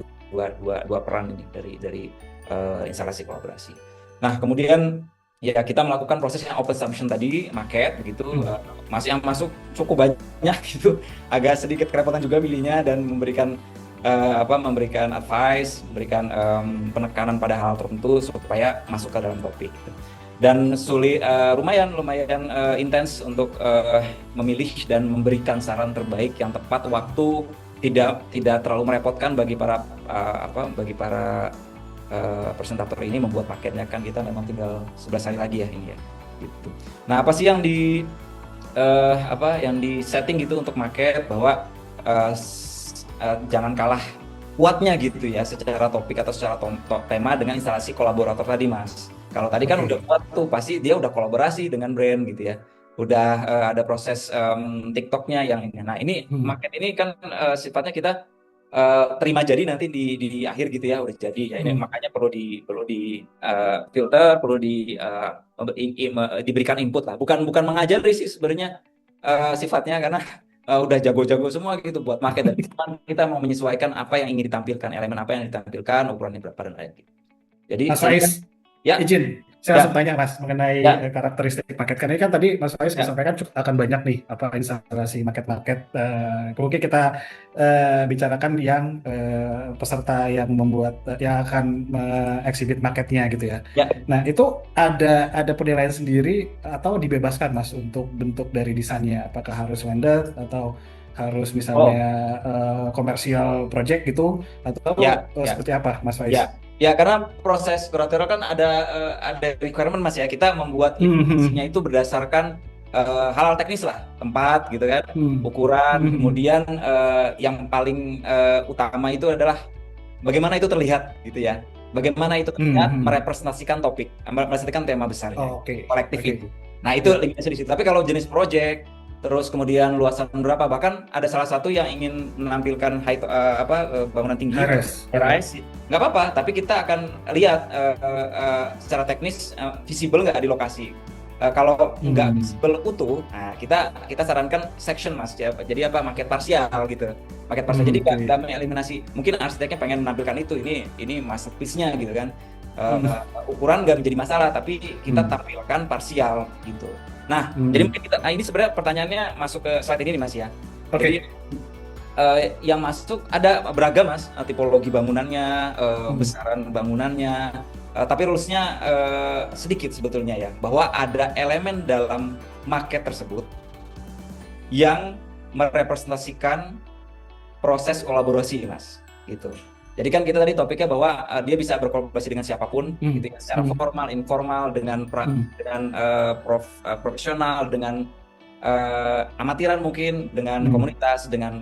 dua peran ini dari instalasi kolaborasi. Nah, kemudian ya kita melakukan proses yang open submission tadi, market begitu, yang masuk cukup banyak gitu, agak sedikit kerepotan juga milihnya dan memberikan advice, memberikan penekanan pada hal tertentu supaya masuk ke dalam topik. Dan sulit, lumayan intens untuk memilih dan memberikan saran terbaik yang tepat waktu, tidak terlalu merepotkan bagi para presentator ini membuat paketnya, kan kita memang tinggal 11 hari lagi ya ini ya gitu. Nah, apa sih yang di setting gitu untuk market, bahwa jangan kalah kuatnya gitu ya secara topik atau secara tema dengan instalasi kolaborator tadi Mas. Kalau tadi kan udah kuat tuh, pasti dia udah kolaborasi dengan brand gitu ya, udah ada proses TikToknya yang ini. Nah, ini market ini kan sifatnya kita terima jadi nanti di akhir gitu ya, udah jadi ya. Ini makanya perlu di filter, perlu diberikan input lah, bukan mengajari sih sebenarnya sifatnya, karena udah jago-jago semua gitu buat market, dan kita mau menyesuaikan apa yang ingin ditampilkan, elemen apa yang ditampilkan, ukurannya berapa dan lain gitu. Jadi Mas Faiz, ya izin saya langsung tanya Mas mengenai karakteristik market. Karena ini kan tadi Mas Faiz sampaikan akan banyak nih instalasi market. Mungkin kita bicarakan yang peserta yang membuat yang akan exhibit marketnya gitu ya. Nah, itu ada penilaian sendiri atau dibebaskan Mas untuk bentuk dari desainnya? Apakah harus vendor atau harus misalnya komersial project gitu, atau seperti apa Mas Faiz? Ya, karena proses kuratorial kan ada requirement Mas ya, kita membuat instruksinya itu berdasarkan hal-hal teknis lah, tempat gitu kan, ukuran, kemudian yang paling utama itu adalah bagaimana itu terlihat gitu ya, bagaimana itu terlihat merepresentasikan topik, merepresentasikan tema besar kolektif itu. Nah, itu limitasi di situ. Tapi kalau jenis project, terus kemudian luasan berapa, bahkan ada salah satu yang ingin menampilkan bangunan tinggi, RS, nggak apa-apa, tapi kita akan lihat secara teknis visible nggak di lokasi. Kalau nggak visible utuh, nah kita sarankan section Mas ya, jadi market parsial gitu, market parsial. Jadi nggak mengeliminasi, mungkin arsiteknya pengen menampilkan itu, ini masterpiece-nya gitu kan. Ukuran nggak menjadi masalah, tapi kita tampilkan parsial gitu. Nah, jadi mungkin ini sebenarnya pertanyaannya masuk ke slide ini nih Mas ya. Jadi yang masuk ada beragam Mas, tipologi bangunannya, besaran bangunannya, tapi rules-nya sedikit sebetulnya ya, bahwa ada elemen dalam market tersebut yang merepresentasikan proses kolaborasi Mas, gitu. Jadi kan kita tadi topiknya bahwa dia bisa berkolaborasi dengan siapapun, gitu ya, secara formal, informal, dengan profesional, dengan amatiran mungkin, dengan komunitas, dengan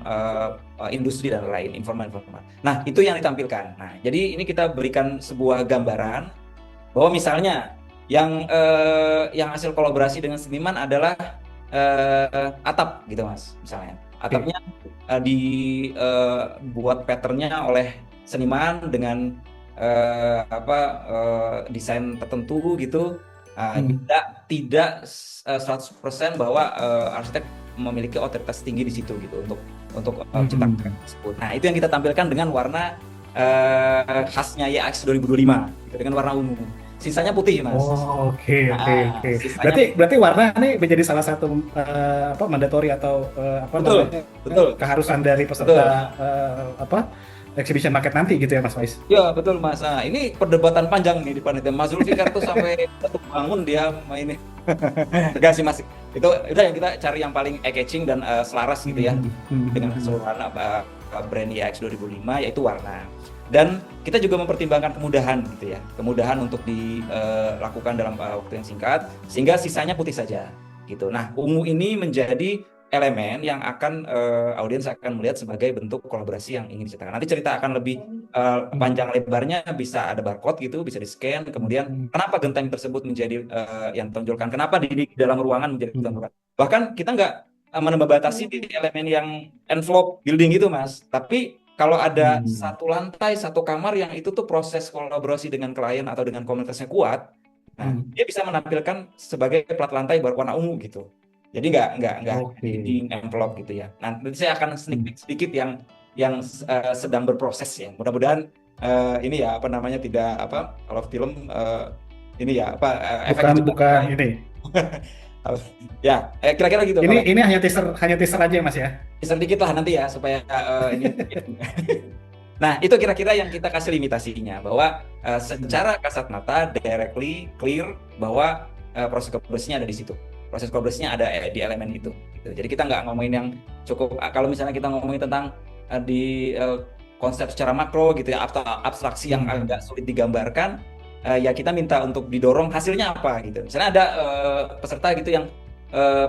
industri dan lain, informal. Nah, itu yang ditampilkan. Nah, jadi ini kita berikan sebuah gambaran bahwa misalnya yang hasil kolaborasi dengan seniman adalah atap gitu Mas, misalnya. Atapnya dibuat patternnya oleh seniman dengan desain tertentu gitu, tidak 100% bahwa arsitek memiliki otoritas tinggi di situ gitu untuk menciptakan tersebut. Nah, itu yang kita tampilkan dengan warna khasnya IAX 2025 gitu, dengan warna ungu. Sisanya putih Mas. Oke. Berarti warna ini menjadi salah satu mandatori atau betul. keharusan dari peserta exhibition market nanti gitu ya Mas Faiz? Ya betul Mas. Nah, ini perdebatan panjang nih di panitia. Mas Zulfikar tuh sampai satu bangun dia ini. Enggak sih Mas. Itu udah yang kita cari yang paling eye-catching dan selaras gitu ya dengan keseluruhan brand IAX 2005 yaitu warna. Dan kita juga mempertimbangkan kemudahan gitu ya. Kemudahan untuk dilakukan dalam waktu yang singkat sehingga sisanya putih saja gitu. Nah, ungu ini menjadi elemen yang akan audiens akan melihat sebagai bentuk kolaborasi yang ingin diceritakan. Nanti cerita akan lebih panjang lebarnya, bisa ada barcode gitu, bisa di-scan. Kemudian kenapa genteng tersebut menjadi yang ditonjolkan? Kenapa di dalam ruangan menjadi ditonjolkan? Bahkan kita nggak menambah batasi di elemen yang envelope building gitu, Mas. Tapi kalau ada satu lantai, satu kamar yang itu tuh proses kolaborasi dengan klien atau dengan komunitasnya kuat, nah dia bisa menampilkan sebagai plat lantai berwarna ungu gitu. Jadi nggak di envelope gitu ya. Nanti saya akan sedikit yang sedang berproses ya. Mudah-mudahan ini ya apa namanya tidak apa kalau film ini ya apa efek bukan ini. Ya kira-kira gitu. Ini hanya teaser aja Mas ya. Teaser dikit lah nanti ya supaya ini. Nah itu kira-kira yang kita kasih limitasinya bahwa secara kasat mata directly clear bahwa proses kolaborasinya ada di situ. Proses kolaborasinya ada di elemen itu. Gitu. Jadi kita nggak ngomongin yang cukup kalau misalnya kita ngomongin tentang di konsep secara makro gitu ya atau abstraksi yang agak sulit digambarkan, ya kita minta untuk didorong hasilnya apa gitu. Misalnya ada peserta gitu yang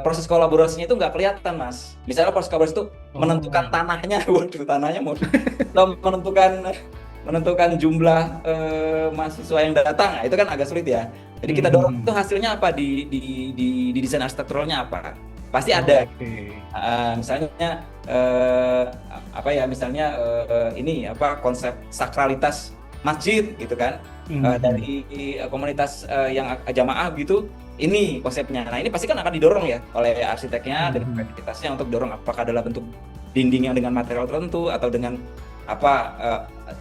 proses kolaborasinya itu nggak kelihatan Mas. Misalnya proses kolaborasi itu menentukan tanahnya, waduh tanahnya mau menentukan jumlah mahasiswa yang datang, nah, itu kan agak sulit ya. Jadi kita dorong itu hasilnya apa di desain arsitekturalnya apa? Pasti ada. Misalnya apa ya? Misalnya ini apa konsep sakralitas masjid gitu kan dari komunitas yang jamaah gitu. Ini konsepnya. Nah ini pasti kan akan didorong ya oleh arsiteknya dan kreativitasnya untuk dorong apakah adalah bentuk dinding yang dengan material tertentu atau dengan apa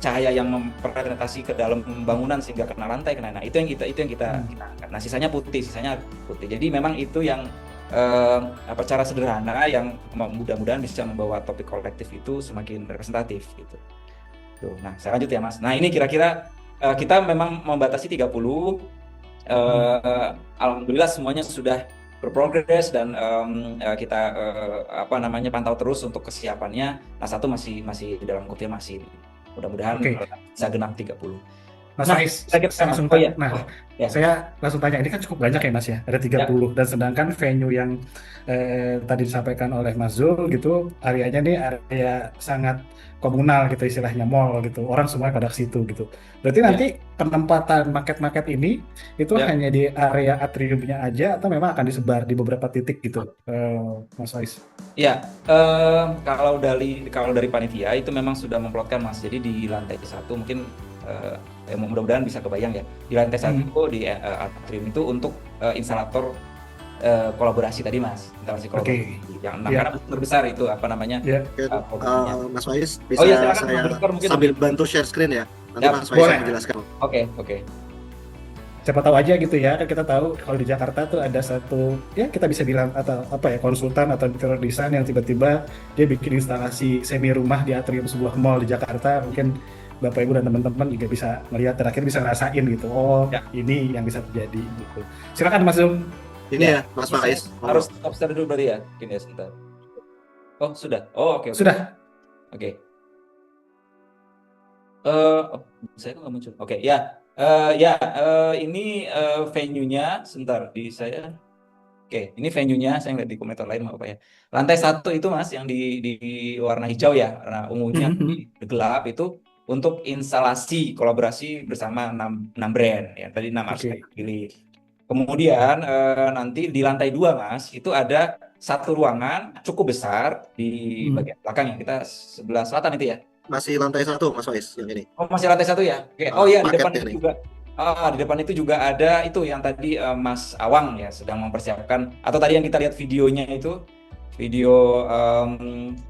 cahaya yang mempresentasi ke dalam bangunan sehingga kena lantai kena. Nah itu yang kita nah sisanya putih jadi memang itu yang apa cara sederhana yang mudah-mudahan bisa membawa topik kolektif itu semakin representatif gitu. Tuh, nah saya lanjut ya Mas. Nah ini kira-kira kita memang membatasi 30 alhamdulillah semuanya sudah berprogres dan kita apa namanya pantau terus untuk kesiapannya. Nah satu masih dalam kutip masih mudah-mudahan bisa genap 30. Mas Faiz, saya langsung tanya, ini kan cukup banyak ya Mas ya, ada 30 dan sedangkan venue yang tadi disampaikan oleh Mas Zul gitu, areanya ini area sangat komunal gitu istilahnya, mall gitu, orang semua pada ke situ gitu. Berarti nanti penempatan market ini itu hanya di area atriumnya aja atau memang akan disebar di beberapa titik gitu, Mas Faiz? Ya, kalau dari panitia itu memang sudah memplotkan Mas, jadi di lantai 1 mungkin mudah-mudahan bisa kebayang ya, di lantai 1 di atrium itu untuk instalator kolaborasi tadi Mas, instalasi kolaborasi yang 6 karena besar itu apa namanya Mas Faiz bisa saya sambil bantu share screen ya nanti Mas Faiz yang menjelaskan. Oke. Siapa tahu aja gitu ya, kan kita tahu kalau di Jakarta tuh ada satu ya kita bisa bilang atau apa ya konsultan atau interior design yang tiba-tiba dia bikin instalasi semi rumah di atrium sebuah mall di Jakarta. Mungkin Bapak Ibu dan teman-teman juga bisa melihat terakhir bisa ngerasain gitu, ini yang bisa terjadi gitu. Silakan Mas Zul. Ini ya Mas Faiz harus stop share dulu berarti ya, gini ya sebentar. Oh sudah, oke. Sudah. Oke. Saya kok nggak muncul. Oke, ini venue-nya sebentar di saya. Oke, ini venue-nya saya nggak di komentar lain apa ya. Lantai 1 itu Mas yang di warna hijau ya, warna ungunya di gelap itu untuk instalasi kolaborasi bersama 6 brand ya. Tadi 6 arsitek pilih. Kemudian nanti di lantai 2 Mas itu ada satu ruangan cukup besar di bagian belakang ya, kita sebelah selatan itu ya. Masih lantai 1 Mas Faiz yang ini. Oh masih lantai 1 ya. Oke. Oh iya di depan itu juga. Di depan itu juga ada itu yang tadi Mas Awang ya sedang mempersiapkan atau tadi yang kita lihat videonya itu video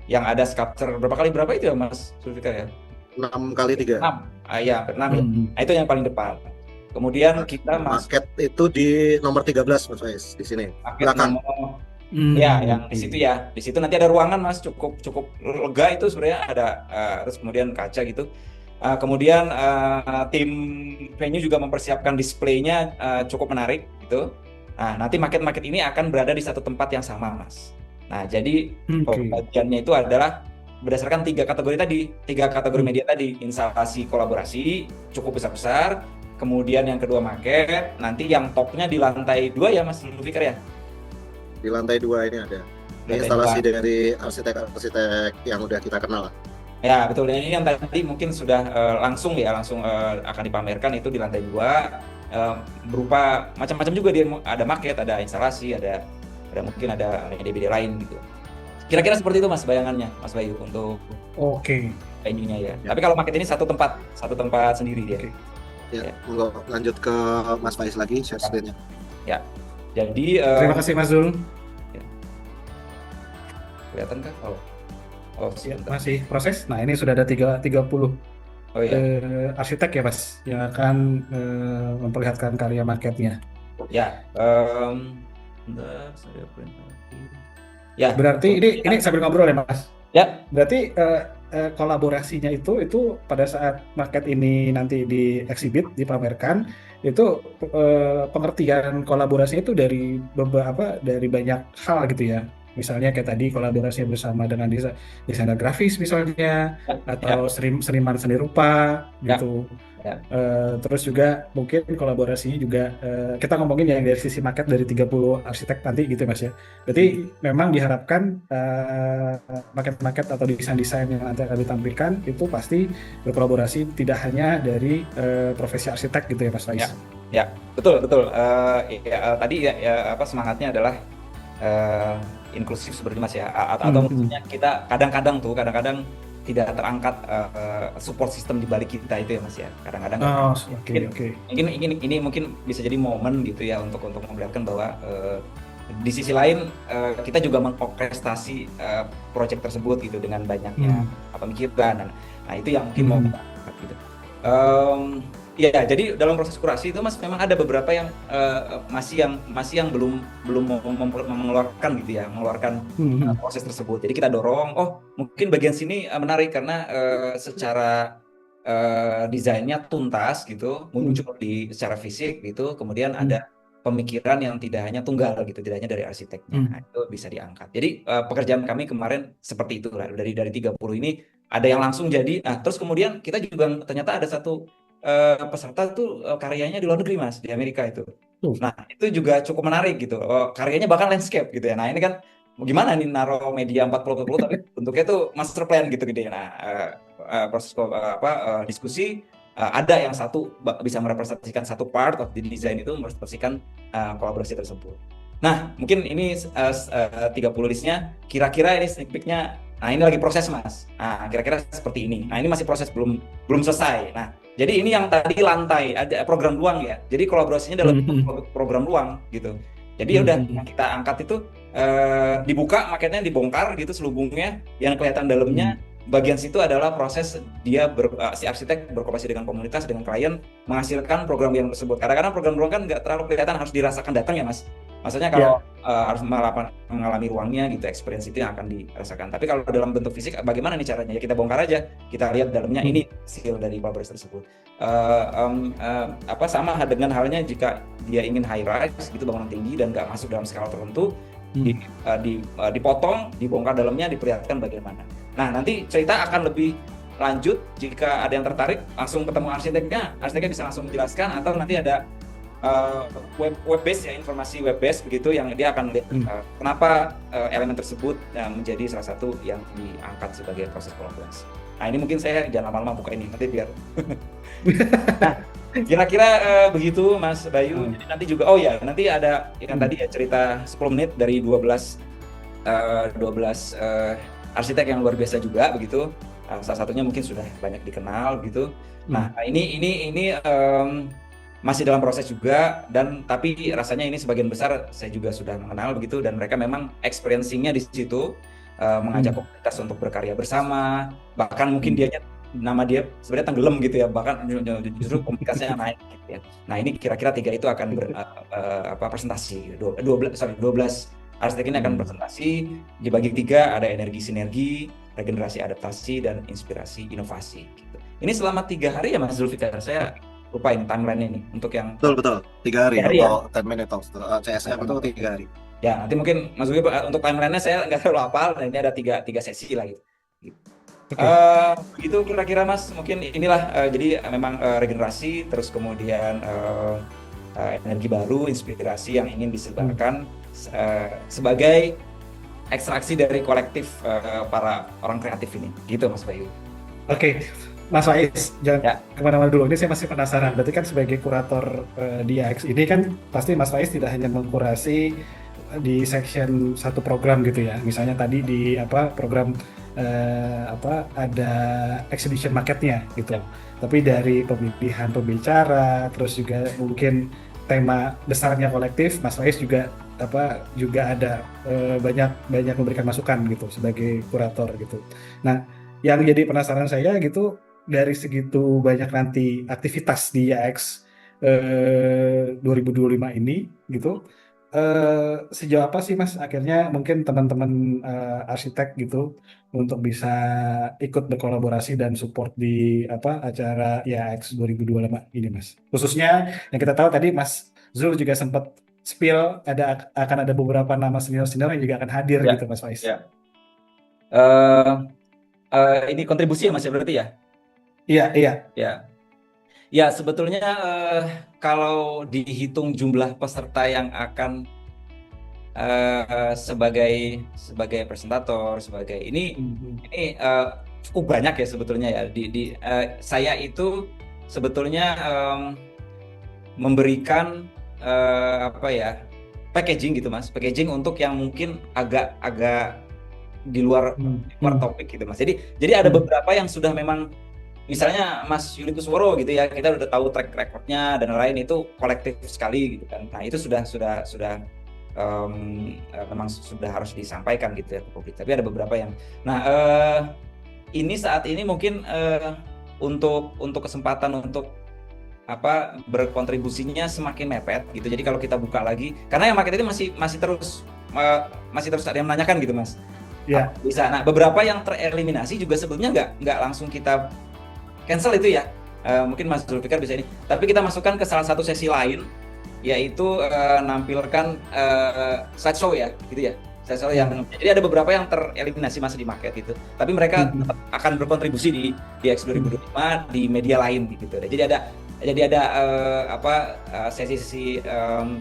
yang ada sculpture berapa itu ya Mas Zulfikar ya? 6x3. 6. Iya, 6 ya. Nah, itu yang paling depan. Kemudian kita market itu di nomor 13 Mas Faiz di sini. Belakang. Ya, yang di situ ya, di situ nanti ada ruangan Mas, cukup cukup lega itu sebenarnya ada, terus kemudian kaca gitu. Kemudian tim venue juga mempersiapkan displaynya cukup menarik gitu. Nah, nanti market-market ini akan berada di satu tempat yang sama Mas. Nah, jadi Oke. pembagiannya itu adalah berdasarkan tiga kategori Hmm. media tadi, instalasi kolaborasi cukup besar-besar, kemudian yang kedua market, nanti yang topnya di lantai 2 ya Mas Zulfikar ya. Di lantai 2 ini ada. Ini Lantai instalasi 2. dari arsitek-arsitek yang udah kita kenal lah. Ya, betul. Dan ini yang tadi mungkin sudah langsung akan dipamerkan itu di lantai 2, berupa macam-macam juga dia, ada market, ada instalasi, ada mungkin ada media-media lain gitu. Kira-kira seperti itu Mas bayangannya, Mas Bayu untuk Oke. venue-nya ya. Ya. Tapi kalau market ini satu tempat sendiri dia. Oke. Ya, Ya. monggo lanjut ke Mas Faiz lagi share screen-nya. Ya. Jadi Terima kasih Mas Zul. kelihatan kah? Oh, Ya, sebentar. masih proses. Nah, ini sudah ada 30 Oh ya. arsitek ya Mas yang akan memperlihatkan karya marketnya. Ya, bentar, saya print lagi. Ya. Berarti ini sambil ngobrol ya Mas. Ya. Berarti kolaborasinya itu pada saat market ini nanti di exhibit dipamerkan itu pengertian kolaborasinya itu dari banyak hal gitu ya. Misalnya kayak tadi kolaborasi bersama dengan desainer grafis misalnya, atau seniman seni rupa gitu. Ya. Terus juga mungkin kolaborasinya juga kita ngomongin yang dari sisi market dari 30 arsitek nanti gitu Mas ya. Berarti memang diharapkan market-market atau desain-desain yang nanti akan ditampilkan itu pasti berkolaborasi tidak hanya dari profesi arsitek gitu ya Mas Faiz. Ya, betul. Tadi apa semangatnya adalah inklusif seperti Mas ya, atau maksudnya kita kadang-kadang tidak terangkat support system di balik kita itu ya Mas ya. Kadang-kadang Oke. ini mungkin bisa jadi momen gitu ya untuk memperlihatkan bahwa di sisi lain kita juga mengorkestrasi proyek tersebut gitu dengan banyaknya pemikiran. Nah, itu yang mungkin mau kita angkat gitu. Ya, jadi dalam proses kurasi itu Mas memang ada beberapa yang masih yang belum mengeluarkan gitu ya, proses tersebut. Jadi kita dorong, mungkin bagian sini menarik karena secara desainnya tuntas gitu, muncul secara fisik gitu, kemudian ada pemikiran yang tidak hanya tunggal gitu, tidak hanya dari arsiteknya. Nah, itu bisa diangkat. Jadi pekerjaan kami kemarin seperti itu lah. Dari 30 ini ada yang langsung jadi. Nah, terus kemudian kita juga ternyata ada satu peserta tuh karyanya di luar negeri Mas, di Amerika itu. Nah, itu juga cukup menarik gitu. Karyanya bahkan landscape gitu ya. Nah, ini kan gimana nih naruh media 40x40 tapi bentuknya tuh master plan gitu ya. Nah, proses diskusi, ada yang satu bisa merepresentasikan satu part of the design itu merepresentasikan kolaborasi tersebut. Nah, mungkin ini 30 listnya, kira-kira ini sneak peek-nya. Nah, ini lagi proses Mas. Nah, kira-kira seperti ini. Nah, ini masih proses, belum selesai. Nah, jadi ini yang tadi lantai, ada program ruang ya. Jadi kolaborasinya dalam program ruang gitu. Jadi udah yang kita angkat itu dibuka, marketnya dibongkar gitu selubungnya, yang kelihatan dalamnya. Bagian situ adalah proses dia si arsitek berkooperasi dengan komunitas, dengan klien, menghasilkan program yang tersebut. Kadang-kadang program ruang kan nggak terlalu kelihatan, harus dirasakan datang ya Mas. Maksudnya kalau harus mengalami ruangnya gitu, experience itu yang akan dirasakan. Tapi kalau dalam bentuk fisik bagaimana nih caranya? Ya kita bongkar aja, kita lihat dalamnya, ini hasil dari kolaborasi tersebut. Sama dengan halnya jika dia ingin high rise gitu, bangunan tinggi dan nggak masuk dalam skala tertentu, dipotong, dibongkar dalamnya, diperlihatkan bagaimana. Nah, nanti cerita akan lebih lanjut jika ada yang tertarik, langsung ketemu arsiteknya bisa langsung menjelaskan, atau nanti ada web base ya, informasi web base begitu yang dia akan lihat kenapa elemen tersebut menjadi salah satu yang diangkat sebagai proses kolaborasi. Nah, ini mungkin saya jangan lama-lama buka ini nanti biar nah, kira-kira begitu Mas Bayu. Jadi nanti juga nanti ada yang tadi ya cerita 10 menit dari 12 arsitek yang luar biasa juga begitu. Salah satunya mungkin sudah banyak dikenal gitu. Nah, ini masih dalam proses juga, tapi rasanya ini sebagian besar saya juga sudah mengenal begitu, dan mereka memang experiencing-nya di situ, mengajak komunitas untuk berkarya bersama, bahkan mungkin nama dia sebenarnya tenggelam gitu ya, bahkan justru komunikasinya naik gitu ya. Nah, ini kira-kira 3 itu akan presentasi 12 Arsitek ini akan presentasi dibagi 3, ada energi sinergi, regenerasi adaptasi, dan inspirasi inovasi. Gitu. Ini selama 3 hari ya Mas Zulfikar, saya lupa ini timeline ini untuk yang Betul, 3 hari 3 hari ya. untuk 10 minute talks. CSM itu 3 hari. Ya, nanti mungkin Mas Zulfi untuk timelinenya saya nggak terlalu hafal, dan ini ada tiga sesi lah gitu. Oke. Begitu kira-kira Mas, mungkin inilah jadi memang regenerasi, terus kemudian energi baru, inspirasi yang ingin disebarkan sebagai ekstraksi dari kolektif para orang kreatif ini, gitu Mas Bayu. Oke, Mas Faiz, jangan Ya. kemana-mana dulu. Ini saya masih penasaran. Berarti kan sebagai kurator di AX ini kan pasti Mas Faiz tidak hanya mengkurasi di section satu program gitu ya. Misalnya tadi di program ada exhibition marketnya gitu. Tapi dari pemilihan pembicara, terus juga mungkin tema besarnya kolektif, Mas Faiz juga ada banyak memberikan masukan gitu sebagai kurator gitu. Nah, yang jadi penasaran saya gitu, dari segitu banyak nanti aktivitas di IAX 2025 ini gitu, sejauh apa sih Mas akhirnya mungkin teman-teman arsitek gitu untuk bisa ikut berkolaborasi dan support di acara IAX 2025 ini Mas? Khususnya yang kita tahu tadi Mas Zul juga sempat spill akan ada beberapa nama senior-senior yang juga akan hadir Ya, gitu Mas Faiz. ya. Ini kontribusi ya Mas ya, berarti ya? Iya. Ya, sebetulnya kalau dihitung jumlah peserta yang akan sebagai presentator, sebagai ini cukup banyak ya sebetulnya ya. Saya itu sebetulnya memberikan packaging gitu Mas, packaging untuk yang mungkin agak di luar topik gitu Mas. Jadi ada beberapa yang sudah memang, misalnya Mas Yuli Kusworo gitu ya, kita udah tahu track recordnya dan lain, itu kolektif sekali gitu kan. Nah itu sudah memang sudah harus disampaikan gitu ya ke publik. Tapi ada beberapa yang, ini saat ini mungkin untuk kesempatan untuk berkontribusinya semakin mepet gitu. Jadi kalau kita buka lagi, karena yang market itu masih terus ada yang menanyakan gitu Mas. Ya. Bisa. Nah beberapa yang tereliminasi juga sebetulnya nggak langsung kita cancel itu ya, mungkin Mas Zulfikar bisa ini, tapi kita masukkan ke salah satu sesi lain, yaitu nampilkan slideshow ya, gitu ya, slideshow yang, jadi ada beberapa yang tereliminasi masih di market gitu, tapi mereka tetap akan berkontribusi di X 2025 di media lain gitu. Jadi ada sesi-sesi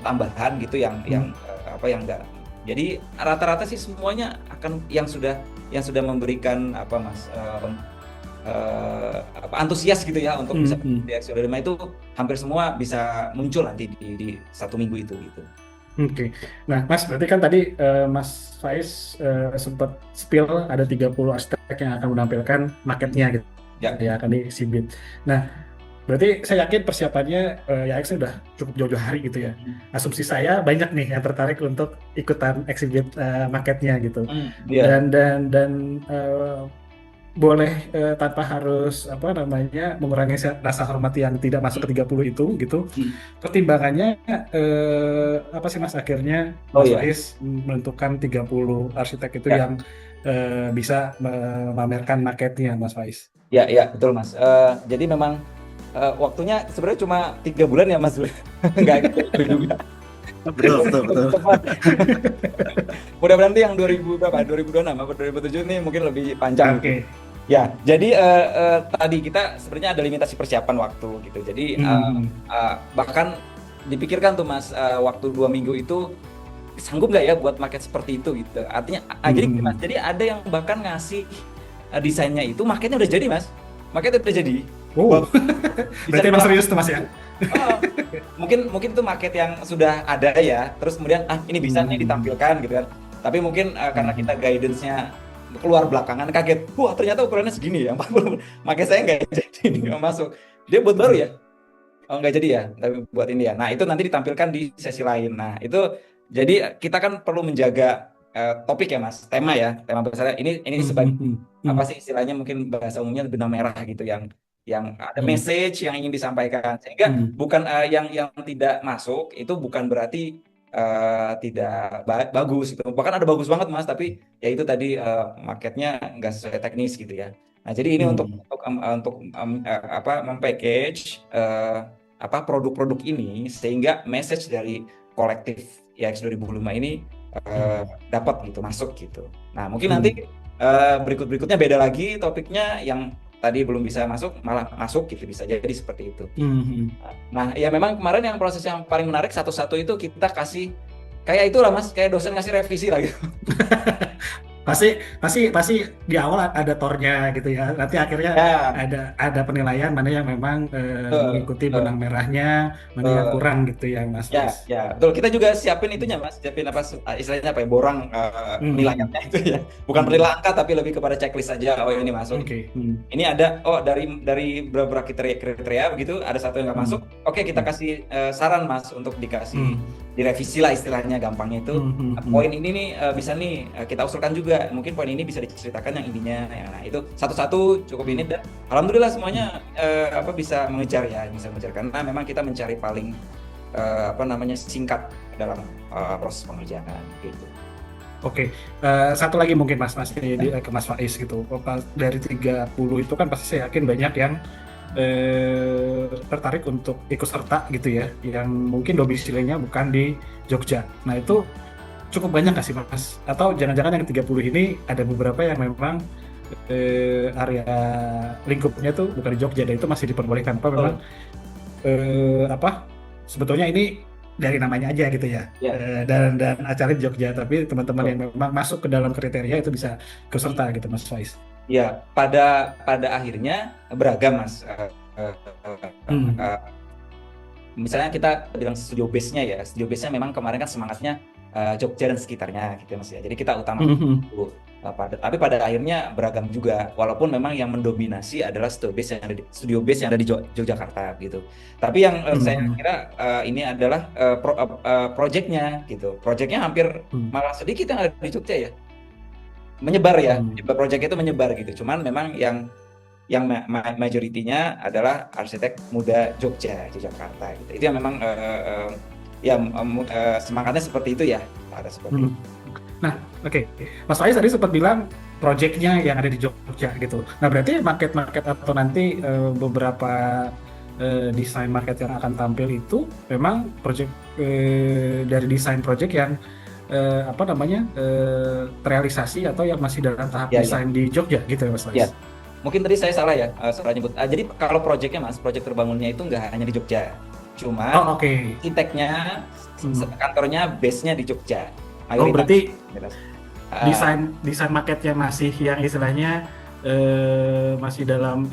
tambahan gitu yang enggak. Jadi rata-rata sih semuanya akan yang sudah memberikan antusias gitu ya untuk bisa di X 2025 itu hampir semua bisa muncul nanti di 1 minggu itu gitu. Oke. Nah, Mas, berarti kan tadi Mas Faiz sempat spill ada 30 arsitek yang akan menampilkan marketnya gitu. Ya, akan di-exhibit. Nah, berarti saya yakin persiapannya IAX udah cukup jauh-jauh hari gitu ya. Asumsi saya banyak nih yang tertarik untuk ikutan exhibit marketnya gitu. Dan boleh tanpa harus mengurangi rasa hormat yang tidak masuk ke 30 itu gitu. Pertimbangannya apa sih Mas akhirnya Mas Faiz menentukan 30 arsitek itu yang bisa memamerkan marketnya Mas Faiz? Ya betul Mas. Jadi memang waktunya sebenarnya cuma 3 bulan ya Mas. Enggak gitu juga. Betul. Mudah-mudahan yang 2026 atau 2007 ini mungkin lebih panjang. Oke. Ya, jadi tadi kita sebenarnya ada limitasi persiapan waktu gitu. Jadi bahkan dipikirkan tuh Mas, waktu 2 minggu itu sanggup nggak ya buat market seperti itu gitu. Artinya jadi Mas, jadi ada yang bahkan ngasih desainnya itu, marketnya udah jadi Mas. Marketnya udah jadi. Berarti emang serius tuh Mas ya? Mungkin itu market yang sudah ada ya, terus kemudian ini bisa nih ditampilkan gitu kan. Tapi mungkin karena kita guidance-nya keluar belakangan, kaget, wah ternyata ukurannya segini ya, makanya saya nggak jadi nggak masuk. Dia buat baru ya? Oh nggak jadi ya, tapi buat ini ya. Nah itu nanti ditampilkan di sesi lain. Nah itu jadi kita kan perlu menjaga topik ya Mas, tema besarnya ini sebagai apa sih istilahnya, mungkin bahasa umumnya benang merah gitu, yang ada message yang ingin disampaikan, sehingga bukan yang tidak masuk itu bukan berarti tidak bagus gitu. Bahkan ada bagus banget Mas, tapi ya itu tadi marketnya nggak sesuai teknis gitu ya. Nah, jadi ini untuk mempackage produk-produk ini sehingga message dari kolektif IAX 2005 ini dapat gitu, masuk gitu. Nah, mungkin nanti berikut-berikutnya beda lagi topiknya, yang tadi belum bisa masuk malah masuk gitu, bisa jadi seperti itu. Nah, ya memang kemarin yang proses yang paling menarik satu-satu itu kita kasih kayak itulah Mas, kayak dosen ngasih revisi lah gitu. Pasti di awal ada tornya gitu ya. Nanti akhirnya ada penilaian mana yang memang mengikuti benang merahnya, mana yang kurang gitu ya Mas. Ya, betul. Kita juga siapin itunya Mas, siapin istilahnya apa ya, borang penilaiannya itu ya. Bukan penilaian angka tapi lebih kepada checklist aja. Oh ini masuk. Ini ada dari beberapa kriteria begitu, ada satu yang nggak masuk. Oke, kita kasih saran Mas untuk dikasih direvisi lah istilahnya, gampangnya itu. Poin ini nih bisa nih kita usulkan juga. Mungkin poin ini bisa diceritakan yang intinya. Nah, itu satu-satu cukup ini, dan alhamdulillah semuanya bisa mengejar karena memang kita mencari paling singkat dalam proses pengerjaan gitu. Oke, satu lagi mungkin Mas ke Mas Faiz gitu. Dari 30 itu kan pasti saya yakin banyak yang tertarik untuk ikut serta gitu ya, yang mungkin domisilinya bukan di Jogja. Nah, itu cukup banyak nggak sih Mas? Atau jangan-jangan yang 30 ini ada beberapa yang memang area lingkupnya tuh bukan di Jogja, dan itu masih diperbolehkan apa memang sebetulnya ini dari namanya aja gitu ya. Dan acara di Jogja, tapi teman-teman yang memang masuk ke dalam kriteria itu bisa ikut serta gitu Mas Faiz. Ya, pada akhirnya beragam Mas. Misalnya kita bilang studio base-nya ya, studio base-nya memang kemarin kan semangatnya Jogja dan sekitarnya gitu Mas ya. Jadi kita utamakan itu. Tapi pada akhirnya beragam juga, walaupun memang yang mendominasi adalah studio base yang ada di Yogyakarta gitu. Tapi yang saya kira ini adalah project-nya gitu. Project-nya hampir malah sedikit yang ada di Jogja ya. Menyebar ya, project itu menyebar gitu. Cuman memang yang majoritinya adalah arsitek muda Yogyakarta gitu. Itu yang memang semangatnya seperti itu ya, ada seperti itu. Nah, oke. Mas Faiz tadi sempat bilang project-nya yang ada di Jogja gitu. Nah, berarti market atau nanti beberapa desain market yang akan tampil itu memang project dari desain project yang terrealisasi atau yang masih dalam tahap desain di Jogja gitu ya Mas Faiz? Ya. Mungkin tadi saya salah ya, salah nyebut. Jadi kalau project-nya Mas, project terbangunnya itu nggak hanya di Jogja. Cuma arsiteknya, kantornya base-nya di Jogja. Berarti desain marketnya masih yang istilahnya masih dalam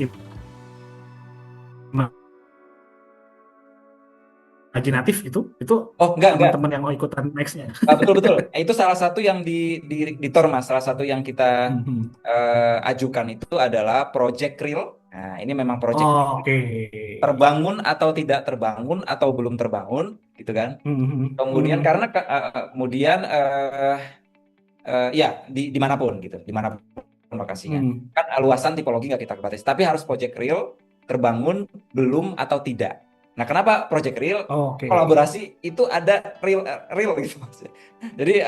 imajinatif itu enggak. Teman-teman yang mau ikutan next-nya. Betul. Itu salah satu yang di TOR Mas, salah satu yang kita ajukan itu adalah project real. Nah, ini memang project terbangun atau tidak terbangun atau belum terbangun gitu kan. Kemudian karena kemudian dimanapun gitu, dimanapun lokasinya. Kan luasan tipologi nggak kita batasi, tapi harus project real, terbangun, belum atau tidak. Nah, kenapa project real? Kolaborasi itu ada real gitu maksudnya. Jadi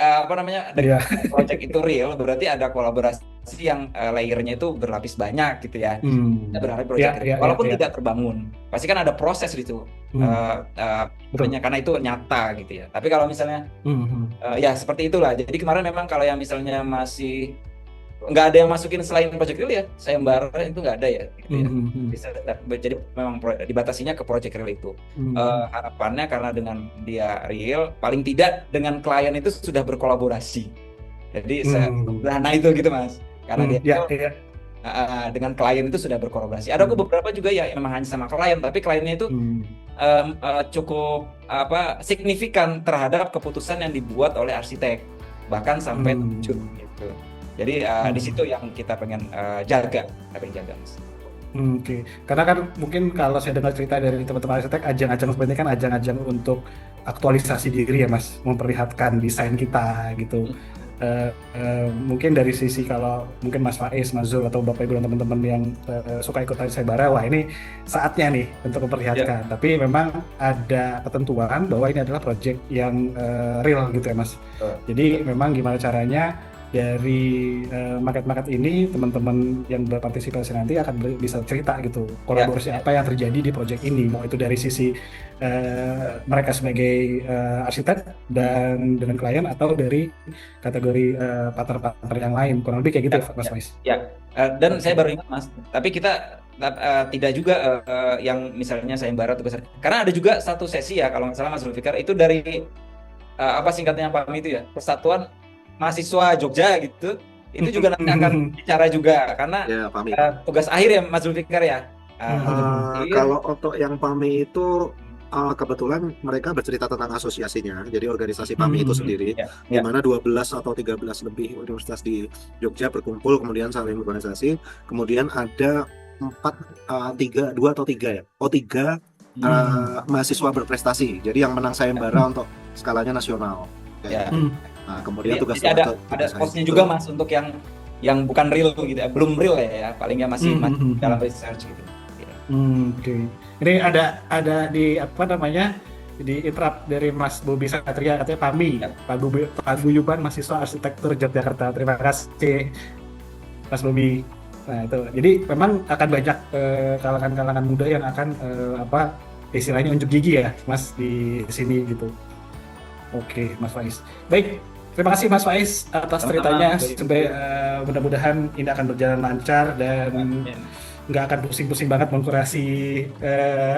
project itu real berarti ada kolaborasi yang layernya itu berlapis banyak gitu ya. Kita berharap project real, walaupun tidak terbangun, pasti kan ada proses gitu. Karena itu nyata gitu ya. Tapi kalau misalnya ya seperti itulah. Jadi kemarin memang kalau yang misalnya masih nggak ada yang masukin selain project real ya, sayembara itu nggak ada ya, gitu ya. Jadi memang dibatasinya ke project real itu. Harapannya karena dengan dia real, paling tidak dengan klien itu sudah berkolaborasi. Jadi sederhana itu gitu Mas, karena dia dengan klien itu sudah berkolaborasi. Ada beberapa juga ya memang hanya sama klien, tapi kliennya itu cukup signifikan terhadap keputusan yang dibuat oleh arsitek, bahkan sampai gitu. Jadi di situ yang kita pengen jaga Mas. Karena kan mungkin kalau saya dengar cerita dari teman-teman arsitek, ajang-ajang seperti ini kan ajang-ajang untuk aktualisasi diri ya Mas, memperlihatkan desain kita gitu. Mungkin dari sisi kalau mungkin Mas Faiz, Mas Zul atau Bapak Ibu dan teman-teman yang suka ikut tari sayembara, wah ini saatnya nih untuk memperlihatkan. Tapi memang ada ketentuan bahwa ini adalah project yang real gitu ya Mas. Jadi memang gimana caranya dari market-market ini teman-teman yang berpartisipasi nanti akan bisa cerita gitu kolaborasi apa yang terjadi di project ini, mau itu dari sisi mereka sebagai arsitek dan dengan klien atau dari kategori partner-partner yang lain, kurang lebih kayak gitu ya Mas Faiz. Ya, dan saya baru ingat Mas, tapi kita tidak juga yang misalnya sayembara tugas, karena ada juga satu sesi ya kalau nggak salah Mas Zulfikar, itu dari apa singkatnya PAMI itu ya, Persatuan Mahasiswa Jogja gitu, itu juga nanti akan bicara juga karena Ya, PAMI. tugas akhir ya Mas Zulfikar ya. Kalau untuk yang PAMI itu kebetulan mereka bercerita tentang asosiasinya, jadi organisasi PAMI itu sendiri, di mana 12 atau 13 lebih universitas di Jogja berkumpul kemudian saling organisasi, kemudian ada 2 atau 3 ya, mahasiswa berprestasi, jadi yang menang sayembara untuk skalanya nasional. Ya. Nah, kemudian tugas ada posnya juga Mas untuk yang bukan real gitu ya, belum real ya, palingnya masih dalam research gitu. Oke. Ini ada di apa namanya, di interrupt dari Mas Bobi Satria, katanya PAMI, Paguyuban Mahasiswa Arsitektur Yogyakarta. Terima kasih Mas Bobi. Nah itu, jadi memang akan banyak kalangan-kalangan muda yang akan istilahnya unjuk gigi ya Mas di sini gitu. Oke Mas Faiz. Baik, terima kasih Mas Faiz atas ceritanya. Sampai mudah-mudahan ini akan berjalan lancar dan nggak akan pusing-pusing banget mengkurasi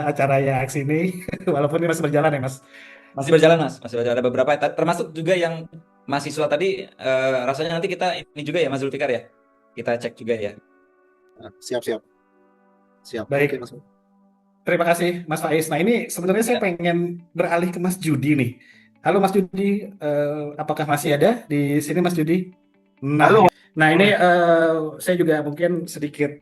acara YAX ini. Walaupun ini masih berjalan ya Mas. Masih berjalan Mas, masih berjalan, ada beberapa termasuk juga yang mahasiswa tadi, rasanya nanti kita ini juga ya Mas Zulfikar ya, kita cek juga ya. Siap. Baik. Oke, Mas. Terima kasih Mas Faiz. Nah ini sebenarnya saya pengen beralih ke Mas Judi nih. Halo Mas Judi, apakah masih ada di sini Mas Judi? Nah ini saya juga mungkin sedikit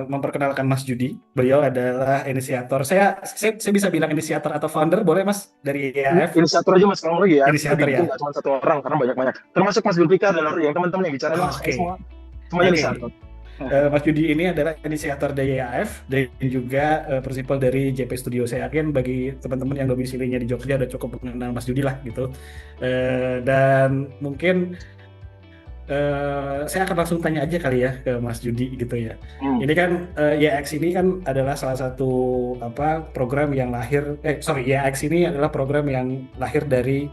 memperkenalkan Mas Judi. Beliau adalah inisiator. Saya bisa bilang inisiator atau founder, boleh Mas, dari IAF? Inisiator aja Mas, kalau lagi ya. Inisiator ya. Nggak cuma satu orang, karena banyak. Termasuk Mas Zulfikar dan yang teman-teman yang bicara Mas, semuanya inisiator. Mas Judi ini adalah inisiator dari IAF dan juga prinsipal dari JP Studio. Saya yakin bagi teman-teman yang domisilinya di Jogja udah cukup mengenal Mas Judi lah gitu. Dan mungkin saya akan langsung tanya aja kali ya ke Mas Judi gitu ya. Ini kan YAX ini kan adalah salah satu program yang lahir, YAX ini adalah program yang lahir dari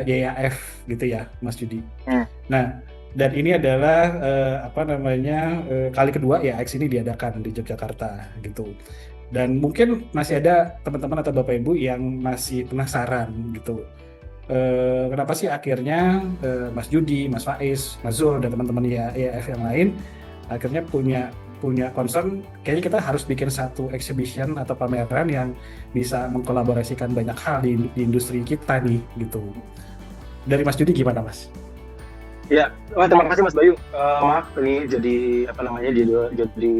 YAF gitu ya Mas Judi. Nah, dan ini adalah kali kedua YAX ini diadakan di Yogyakarta gitu. Dan mungkin masih ada teman-teman atau Bapak Ibu yang masih penasaran gitu. Kenapa sih akhirnya Mas Judi, Mas Faiz, Mas Zul dan teman-teman YAF yang lain akhirnya punya concern, kayaknya kita harus bikin satu exhibition atau pameran yang bisa mengkolaborasikan banyak hal di industri kita nih gitu. Dari Mas Judi gimana Mas? Ya, terima kasih Mas Bayu. Maaf ini jadi jadi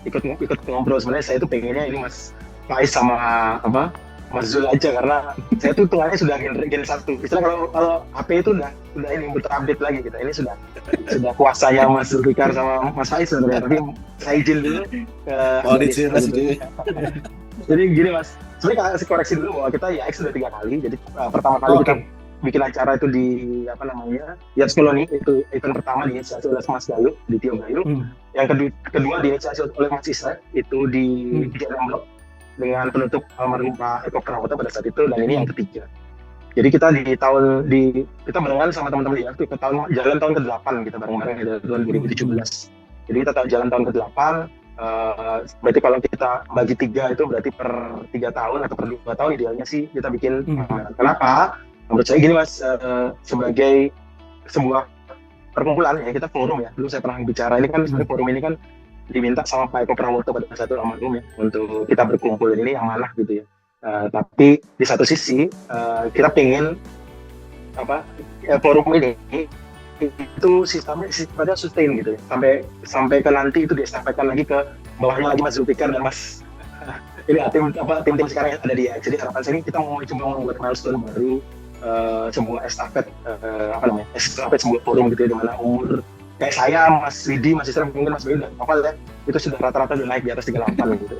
ikut ngobrol. Sebenarnya saya tuh pengennya ini Mas Faiz sama Mas Zul aja, karena saya tuh hitungannya sudah gen 1. Istilah kalau HP itu udah ini terupdate lagi kita. Ini sudah kuasanya Mas Zulfikar sama Mas Faiz sebenarnya. Tapi saya izin dulu ke Jadi gini Mas, sebenarnya kasih koreksi dulu bahwa kita YAX sudah 3 kali. Jadi pertama kali kita bikin acara itu di Yacht Colony, itu event pertama diinisiasi oleh Mas Bayu di Tio Bayu. Yang kedua diinisiasi oleh Mas Isra itu di JLM Blok dengan penutup almarhum Pak Eko Prawata pada saat itu, dan ini yang ketiga. Jadi kita kita barengan sama teman-teman di Yacht ke jalan tahun ke-8 kita bareng-bareng dari tahun 2017. Jadi kita jalan tahun ke-8. Berarti kalau kita bagi 3 itu berarti per 3 tahun atau per 2 tahun idealnya sih kita bikin. Kenapa? Menurut saya gini Mas, sebagai sebuah perkumpulan ya, kita forum ya. Dulu saya pernah bicara, ini kan sebenarnya forum ini kan diminta sama Pak Eko Prawoto pada saat itu almarhum ya, untuk kita berkumpul, ini yang mana gitu ya. Tapi di satu sisi kita pengen forum ini itu sifatnya sustain gitu ya, sampai ke nanti itu disampaikan lagi ke bawahnya lagi Mas Zulfikar dan Mas ini tim sekarang yang ada di YAX. Jadi harapan saya ini kita mau coba membuat milestone baru sebuah estafet estafet sebuah forum gitu ya, di mana umur kayak saya, Mas Widi, Mas Isra, mungkin Mas Bayu udah hafal ya, itu sudah rata-rata udah naik di atas 38 gitu.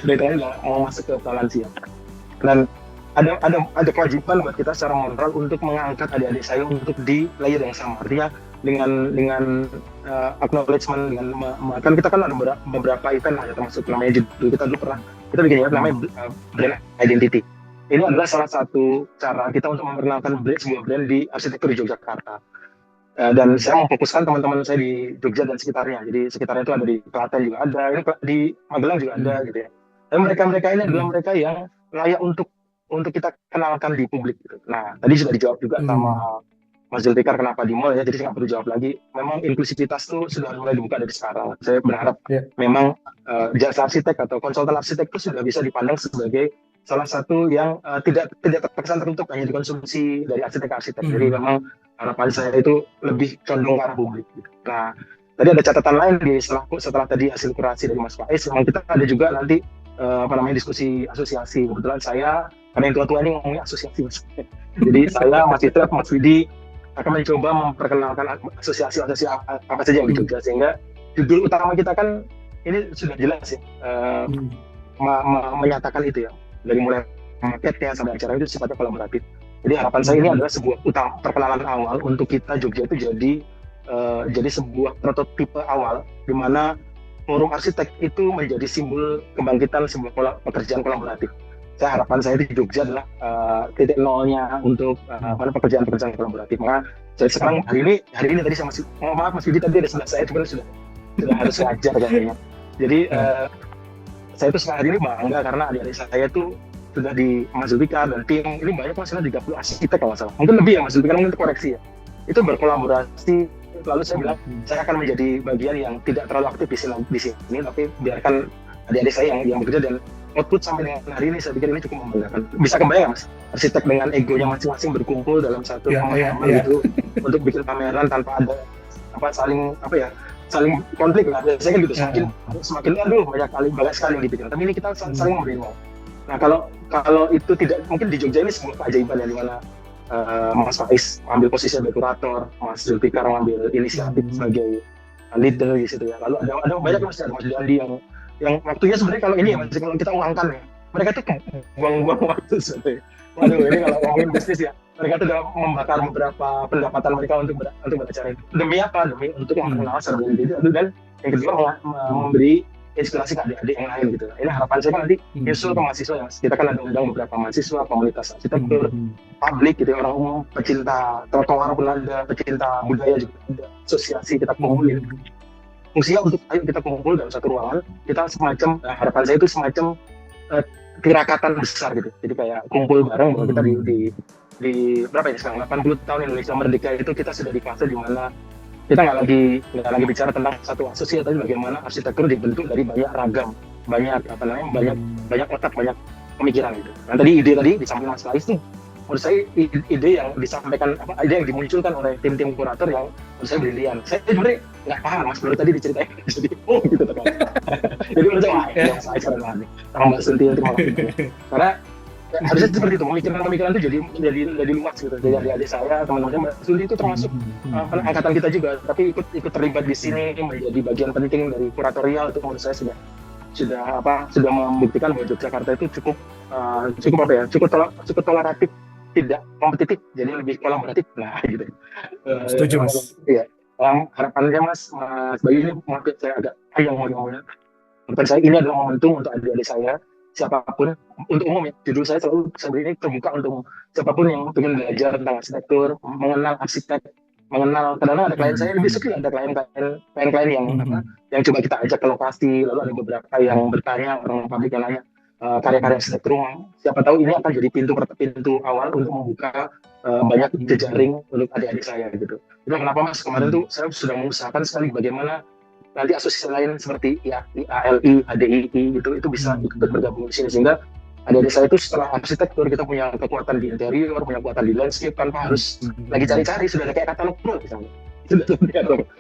Udah itu udah mau masuk ke lansia. Dan ada kewajiban buat kita secara moral untuk mengangkat adik-adik saya untuk di layer yang sama. Artinya dengan acknowledgement, dengan kan kita kan ada beberapa event ada, termasuk namanya judul kita dulu pernah kita bikin ya namanya brand identity. Ini adalah salah satu cara kita untuk memperkenalkan sebuah brand di arsitektur di Yogyakarta. Dan saya memfokuskan teman-teman saya di Jogja dan sekitarnya. Jadi sekitarnya itu ada di Klaten juga ada, ini di Magelang juga ada gitu ya. Dan mereka ini adalah mereka yang layak untuk kita kenalkan di publik gitu. Nah, tadi sudah dijawab juga sama Mas Zulfikar kenapa di mall ya, jadi saya nggak perlu jawab lagi. Memang inklusivitas itu sudah mulai dibuka dari sekarang. Saya berharap memang jasa arsitek atau konsultan arsitek itu sudah bisa dipandang sebagai salah satu yang tidak terkesan tertutup hanya dikonsumsi dari arsitek-arsitek. Jadi memang harapan saya itu lebih condong ke arah publik. Gitu. Nah, tadi ada catatan lain setelah tadi hasil kurasi dari Mas Faiz, memang kita ada juga nanti diskusi asosiasi. Kebetulan saya karena yang tua-tua ini ngomongnya asosiasi Mas. Jadi saya, Mas Itra, Mas Widi akan mencoba memperkenalkan asosiasi apa saja yang di Jogja, sehingga judul utama kita kan ini sudah jelas ya, menyatakan itu ya, dari mulai marketnya sampai acara itu sifatnya kolaboratif. Jadi harapan saya ini adalah sebuah perkenalan awal untuk kita Jogja itu jadi sebuah prototipe awal di mana forum arsitek itu menjadi simbol kebangkitan sebuah pekerjaan kolaboratif. Harapan saya di Jogja adalah titik nolnya untuk pekerjaan-pekerjaan kolaboratif. Maka saya sekarang hari ini tadi sama maaf Mas Widi tadi ada sebelah saya, cuma sudah harus ngajar kayaknya. Jadi saya itu sekarang hari ini bangga karena adik-adik saya itu sudah di Mas Zulfikar dan tim ini banyak masalah 30 arsitek kalau nggak salah. Mungkin lebih ya Mas Zulfikar, mungkin koreksi ya. Itu berkolaborasi. Lalu saya bilang saya akan menjadi bagian yang tidak terlalu aktif di sini, tapi biarkan adik-adik saya yang bekerja, dan output sampai dengan hari ini saya pikir ini cukup membanggakan. Bisa kebayang Mas, arsitek dengan egonya masing-masing berkumpul dalam satu pemahaman gitu untuk bikin pameran tanpa ada saling konflik lah. Biasanya kan gitu, semakin aduh banyak sekali yang dipikir. Tapi ini kita saling memberi ruang. Nah kalau itu tidak, mungkin di Jogja ini sebuah keajaiban ya, di mana Mas Faiz ambil posisi sebagai kurator, Mas Zulfikar ambil inisiatif sebagai leader di situ ya. Lalu ada banyak Mas Dandi yang waktunya sebenarnya kalau ini ya Mas, kalau kita uangkan ya, mereka tuh buang-buang waktu sebenarnya. Waduh, ini kalau ngomongin bisnis ya, mereka tuh udah membakar beberapa pendapatan mereka untuk beracara itu. Demi apa? Demi untuk memperkenalkan secara diri itu, dan yang kedua memberi inspirasi ke adik-adik yang lain gitu. Ini harapan saya kan nanti nyusul ke mahasiswa ya Mas. Kita kan ada undang beberapa mahasiswa, komunitas arsitektur, publik gitu, orang umum, pecinta trotoar pun ada, pecinta budaya juga ada, asosiasi kita kumpulin. Fungsinya untuk ayo kita kumpul dalam satu ruangan, kita semacam harapan saya itu semacam tirakatan besar gitu. Jadi kayak kumpul bareng bahwa kita di berapa ya sekarang 80 tahun Indonesia merdeka itu kita sudah di fase di mana kita nggak lagi bicara tentang satu asosiasi, tapi bagaimana arsitektur dibentuk dari banyak ragam, banyak otak, banyak pemikiran gitu. Nah tadi ide disampaikan Mas Faiz tuh, menurut saya ide yang disampaikan, ide yang dimunculkan oleh tim-tim kurator yang menurut saya brilian. Saya sebenarnya nggak paham Mas, baru tadi diceritain jadi gitu ternyata. Jadi menurut saya saya keren banget sama Mbak Sunti untuk karena harusnya seperti itu, pemikiran itu jadi luas gitu. Jadi adik-adik saya, teman-teman Mbak Sunti itu termasuk angkatan kita juga, tapi ikut terlibat di sini menjadi bagian penting dari kuratorial. Itu menurut saya sudah membuktikan bahwa Yogyakarta itu cukup toleratif, tidak kompetitif, jadi lebih kolaboratif. Nah gitu. Setuju Mas. Iya. Harapannya Mas Bayu ini, maaf saya agak ayang ngomongnya. Harapan saya ini adalah momentum untuk adik-adik saya, siapapun, untuk umum ya. Judul saya selalu sebenarnya terbuka untuk siapapun yang ingin belajar tentang arsitektur, mengenal arsitek, kadang-kadang ada klien saya lebih suka, ada klien yang coba kita ajak ke lokasi, lalu ada beberapa yang bertanya, orang publik yang nanya karya-karya arsitektur. Siapa tahu ini akan jadi pintu awal untuk membuka banyak jejaring untuk adik-adik saya gitu. Itu kenapa Mas kemarin tuh saya sudah mengusahakan sekali bagaimana nanti asosiasi lain seperti ALI, HDII itu bisa ikut bergabung di sini, sehingga adik-adik saya itu setelah arsitektur kita punya kekuatan di interior, punya kekuatan di landscape tanpa harus lagi cari-cari, sudah ada kayak katalog pro misalnya.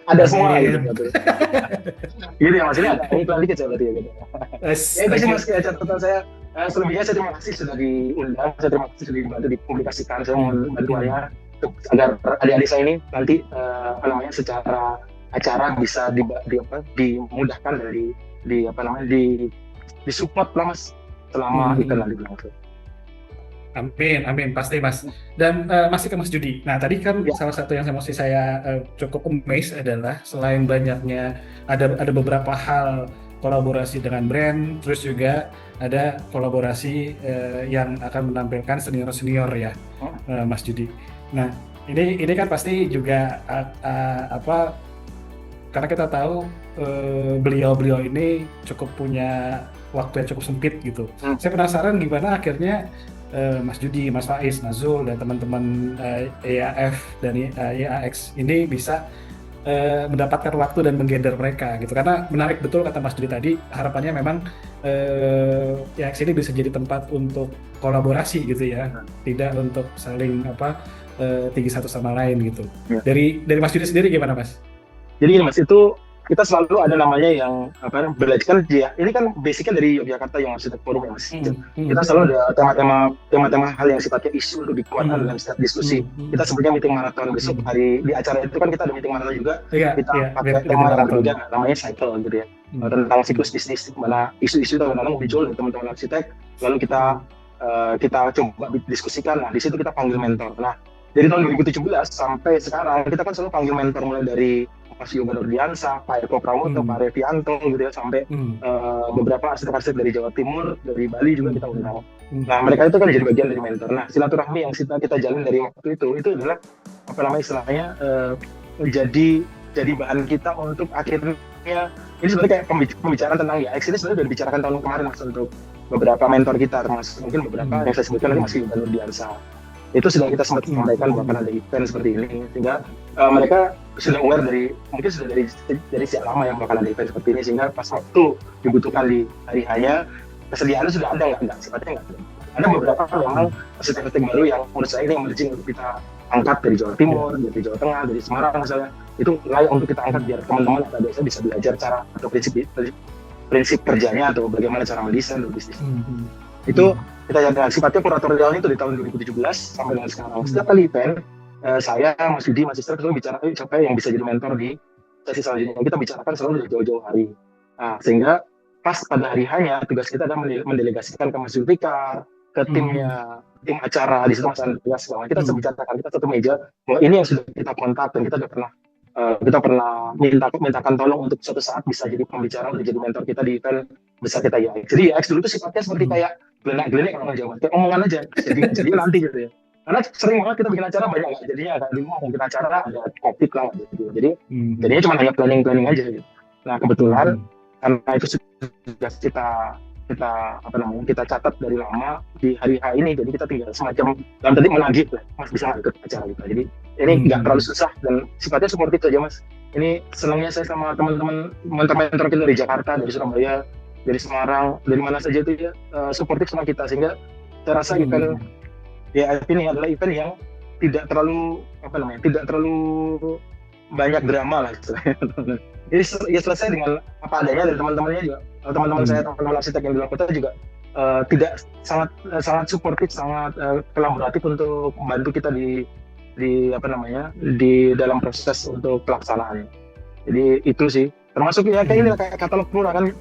Ada semua gitu. Gitu ya Mas, ini ada iklan dikit saya berarti ya gitu. Ya itu sih Mas kayak catatan saya Selebihnya saya terima kasih sudah diundang, saya terima kasih sudah dibantu dipublikasikan, saya mohon bantuannya untuk agar adik-adik saya ini nanti apa namanya secara acara bisa dimudahkan dan disupport lah Mas selama event nanti berlangsung. Amin, amin, pasti Mas. Dan masih ke Mas Judi. Nah, tadi kan Ya. salah satu yang saya cukup amazed adalah selain banyaknya ada beberapa hal kolaborasi dengan brand, terus juga ada kolaborasi yang akan menampilkan senior-senior ya, Mas Judi. Nah, ini kan pasti juga apa? Karena kita tahu beliau-beliau ini cukup punya waktu yang cukup sempit gitu. Saya penasaran gimana akhirnya Mas Judi, Mas Faiz, Mas Zul, dan teman-teman EAF dan EAX ini bisa mendapatkan waktu dan menggather mereka gitu. Karena menarik betul kata Mas Judi tadi, harapannya memang EAX ini bisa jadi tempat untuk kolaborasi gitu ya, tidak untuk saling tinggi satu sama lain gitu. Ya. Dari Mas Judi sendiri gimana Mas? Jadi Mas, itu kita selalu ada namanya yang belajar kan dia. Ini kan basicnya dari Yogyakarta yang Arsitek Forum ya Mas. Kita selalu ada tema-tema hal yang sifatnya isu untuk dikeluarkan dalam setiap diskusi. Kita sebutnya meeting marathon. Besok hari di acara itu kan kita ada meeting marathon juga. Kita pakai tema yang berbeda namanya cycle gitu ya. Tentang siklus bisnis, mana isu-isu itu kadang-kadang muncul dari teman-teman arsitek. Lalu kita coba diskusikan. Nah, di situ kita panggil mentor. Nah, dari tahun 2017 sampai sekarang kita kan selalu panggil mentor, mulai dari Mas Yoga Nurdiansa, Pak Eko Pramoto, Pak Revianto gitu ya, sampai beberapa arsitek-arsitek dari Jawa Timur, dari Bali juga kita undang. Nah, mereka itu kan jadi bagian dari mentor. Nah, silaturahmi yang kita jalin dari waktu itu adalah apa namanya istilahnya jadi bahan kita untuk akhirnya ini sebenarnya kayak pembicaraan tentang IAX ini sebenarnya sudah dibicarakan tahun kemarin Mas, untuk beberapa mentor kita, termasuk mungkin beberapa yang saya sebutkan tadi Mas Yoga Nurdiansa. Itu sudah kita sempat sampaikan bahkan ada event seperti ini, sehingga mereka sudah aware mungkin sudah dari sejak lama yang bakal ada event seperti ini, sehingga pas waktu dibutuhkan di hari hanya kesediaannya sudah ada, nggak sifatnya nggak ada beberapa memang arsitek-arsitek baru yang menurut saya ini emerging untuk kita angkat dari Jawa Timur, dari Jawa Tengah, dari Semarang misalnya, itu layak untuk kita angkat biar teman-teman atau desa bisa belajar cara atau prinsip kerjanya atau bagaimana cara mendesain bisnis. Itu kita jaga sifatnya kuratorialnya itu di tahun 2017 sampai dengan sekarang. Setiap kali event saya, Mas Yudi, Mas Isra selalu bicara siapa yang bisa jadi mentor di sesi selanjutnya. Kita bicarakan selalu dari jauh-jauh hari. Nah, sehingga pas pada hari hanya tugas kita adalah mendelegasikan ke Mas Zulfikar, ke timnya, tim acara di situ Mas Andreas. Kita bicarakan, kita satu meja bahwa ini yang sudah kita kontak dan kita pernah mintakan tolong untuk suatu saat bisa jadi pembicara, untuk jadi mentor kita di event besar kita ya. Jadi IAX dulu itu sifatnya seperti kayak gelenek-gelenek kalau Jawa, kayak omongan aja. Jadi nanti gitu ya. Karena sering banget kita bikin acara banyak nggak jadinya, kayak dulu mau bikin acara ada COVID lah gitu. Jadi jadinya cuma hanya planning aja gitu. Nah, kebetulan karena itu sudah kita catat dari lama di hari H ini, jadi kita tinggal semacam dalam tadi menagih lah, Mas bisa ikut acara kita. Jadi ini nggak terlalu susah dan sifatnya suportif saja Mas. Ini senangnya saya sama teman-teman mentor kita dari Jakarta, dari Surabaya, dari Semarang, dari mana saja itu ya suportif sama kita, sehingga saya rasa event ya ini adalah event yang tidak terlalu banyak drama lah istilahnya. Jadi ya selesai dengan apa adanya dari teman-temannya juga. Teman-teman saya, teman-teman arsitek yang di luar kota juga tidak sangat suportif, sangat kolaboratif untuk membantu kita di dalam proses untuk pelaksanaan. Jadi itu sih termasuk ya kayak katalog murah kan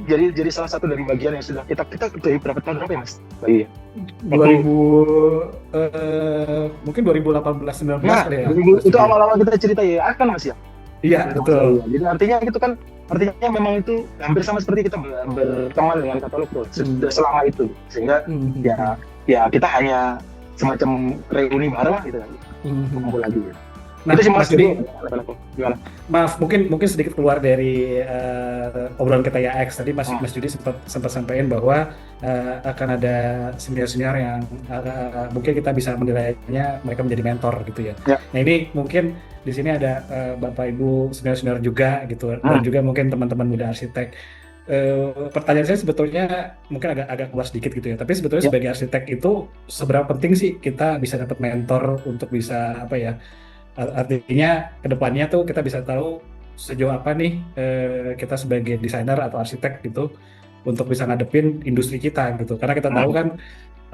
jadi salah satu dari bagian yang sudah kita dari berapa tahun ya Mas? Bayu ya? mungkin 2018-19 kali ya. Itu awal-awal kita cerita ya kan Mas ya? Iya, betul. Jadi artinya memang itu hampir sama seperti kita berteman dengan katalog Pro sudah selama itu, sehingga ya kita hanya semacam reuni bareng lah gitu kan. Kumpul lagi. Nah, itu sih Mas Judi, gimana? Maaf, mungkin sedikit keluar dari obrolan kita ya X. Tadi Mas Judi sempat sampaikan bahwa akan ada senior-senior yang mungkin kita bisa menilainya mereka menjadi mentor gitu ya. Nah, ini mungkin di sini ada Bapak Ibu senior-senior juga gitu, dan juga mungkin teman-teman muda arsitek. Pertanyaan saya sebetulnya mungkin agak keluar sedikit gitu ya. Tapi sebetulnya sebagai arsitek itu seberapa penting sih kita bisa dapat mentor untuk bisa artinya kedepannya tuh kita bisa tahu sejauh apa nih kita sebagai desainer atau arsitek gitu untuk bisa ngadepin industri kita gitu. Karena kita tahu kan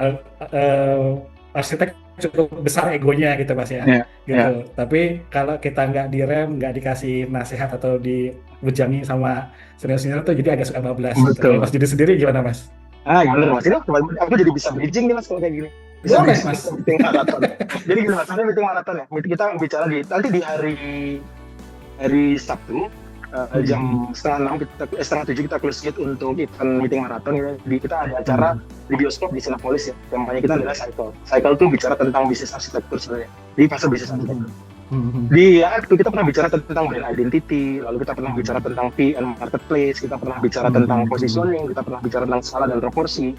eh, eh, arsitek cukup besar egonya gitu Mas ya, Iya, gitu. Tapi kalau kita nggak direm, nggak dikasih nasihat atau dibujangi sama senior-senior tuh jadi agak suka bablas gitu. betul. Kalau Mas Judi sendiri gimana Mas? Bener Mas, ini aku jadi bisa bridging nih Mas kalau kayak gini. Bisa Boleh, bridging Mas. ke meeting maraton. Jadi gini Mas, ada meeting maraton ya. Kita bicara nanti di hari Sabtu jam setengah tujuh kita close gate untuk event meeting maraton ya. Kita ada acara di bioskop di Cinepolis ya. Temanya kita adalah Cycle. Cycle tuh bicara tentang bisnis arsitektur sebenarnya. Di fase bisnis arsitektur. Di itu kita pernah bicara tentang brand identity, lalu kita pernah bicara tentang P and marketplace, kita pernah bicara tentang positioning, kita pernah bicara tentang skala dan proporsi.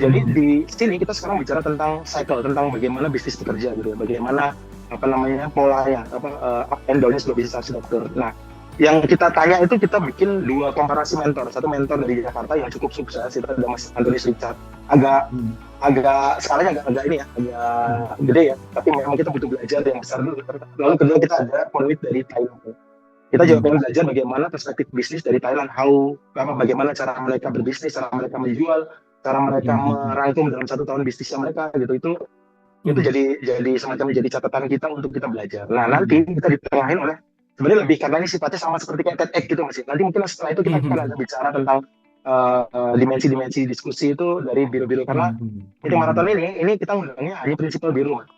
Jadi di sini kita sekarang bicara tentang cycle, tentang bagaimana bisnis bekerja gitu ya, bagaimana polanya, up and down-nya sebuah bisnis arsitektur. Nah, yang kita tanya itu kita bikin 2 komparasi mentor, satu mentor dari Jakarta yang cukup sukses, itu ada Mas Antonius Richard, agak skalanya agak ini ya, agak gede ya, tapi memang kita butuh belajar yang besar dulu. Lalu kedua kita ada Ponwit dari Thailand. Kita juga pengen belajar bagaimana perspektif bisnis dari Thailand, bagaimana cara mereka berbisnis, cara mereka menjual, cara mereka merangkum dalam 1 tahun bisnisnya mereka gitu. Itu jadi semacam jadi catatan kita untuk kita belajar. Nah nanti kita ditengahin oleh sebenarnya lebih karena ini sifatnya sama seperti kayak TEDx gitu Mas. Nanti mungkin setelah itu kita akan ada bicara tentang dimensi-dimensi diskusi itu dari biro-biro, karena meeting maraton ini kita undangnya hanya prinsipal biro Mas.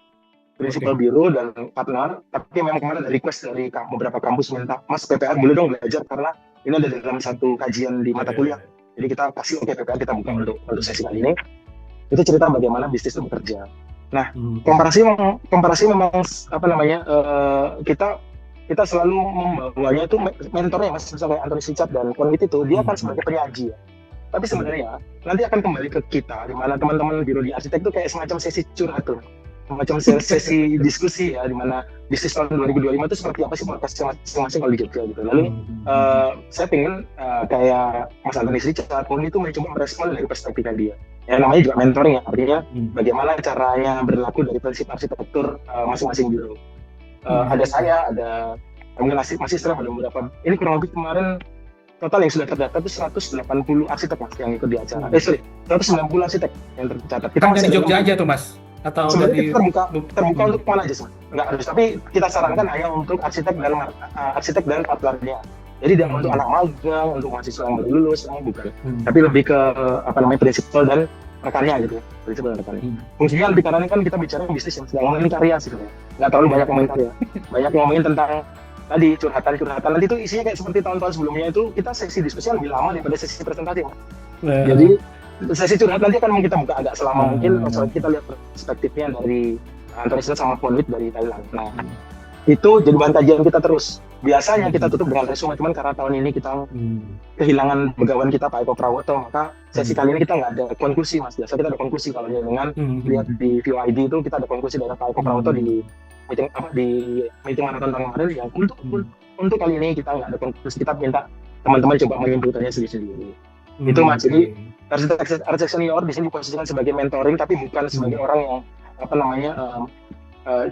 Prinsipal biro dan partner, tapi memang kemarin ada request dari beberapa kampus minta, Mas PPR boleh dong belajar karena ini ada dalam satu kajian di mata kuliah. Jadi kita kasih PPR kita buka untuk sesi kali ini. Itu cerita bagaimana bisnis itu bekerja. Nah, komparasi memang kita selalu membawanya itu mentornya Mas, misalnya Antonius Richard dan Ponwit itu dia kan sebagai penyaji ya. Tapi sebenarnya nanti akan kembali ke kita, di mana teman-teman biro di arsitek itu kayak semacam sesi curhat tuh, semacam sesi diskusi ya, di mana bisnis tahun 2025 itu seperti apa sih forecast masing-masing kalau di Jogja gitu. Lalu saya pengen kayak Mas Antonius Richard, Ponwit itu mencoba merespon dari perspektifnya dia. Ya namanya juga mentoring ya, artinya bagaimana caranya berlaku dari prinsip arsitektur masing-masing biro. Ada saya, ada masih setelah ada beberapa, ini kurang lebih kemarin total yang sudah terdata itu 180 arsitek Mas yang ikut di acara. 190 arsitek yang tercatat. Kita masih di Jogja aja tuh Mas? Atau sebenarnya terbuka untuk mana aja Mas? Enggak harus, tapi kita sarankan hanya untuk arsitek dan partnernya. Jadi dia untuk anak magang, untuk mahasiswa yang baru lulus, bukan. Tapi lebih ke prinsipal dan rekannya gitu ya, prinsipal dan rekannya. Fungsinya lebih karena kan kita bicara bisnis yang sedang ngomongin karya sih sebenarnya. Nggak terlalu banyak komentar ya. Banyak ngomongin tentang tadi curhatan. Nanti itu isinya kayak seperti tahun-tahun sebelumnya itu kita sesi diskusi lebih lama daripada sesi presentasi. Jadi sesi curhat nanti akan kita buka agak selama mungkin, soalnya kita lihat perspektifnya dari Antonius sama Ponwit dari Thailand. Nah, itu jadi bahan kajian kita terus. Biasanya kita tutup dengan resume, cuman karena tahun ini kita kehilangan begawan kita Pak Eko Prawoto, maka sesi kali ini kita nggak ada konklusi Mas. Biasa kita ada konklusi kalau dengan lihat di VOID itu kita ada konklusi dari Pak Eko Prawoto di meeting maraton tahun kemarin yang untuk kali ini kita nggak ada konklusi, kita minta teman-teman coba menyimpulkannya sendiri-sendiri. Itu Mas. Jadi arsitek senior di sini diposisikan sebagai mentoring, tapi bukan sebagai orang yang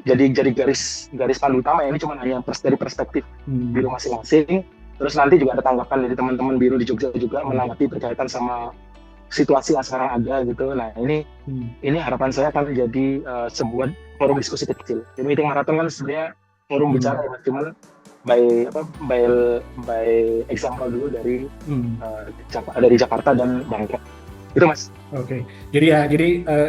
jadi garis pandu utama ya. Ini cuma hanya dari perspektif biro masing-masing. Terus nanti juga ada tanggapan dari teman-teman biro di Jogja juga menanggapi berkaitan sama situasi yang sekarang ada gitu. Nah ini harapan saya akan menjadi sebuah forum diskusi kecil. Jadi meeting maraton kan sebenarnya forum bicara ya, cuman by example dulu dari Jakarta dan Bangkok. Itu Mas. Oke. Jadi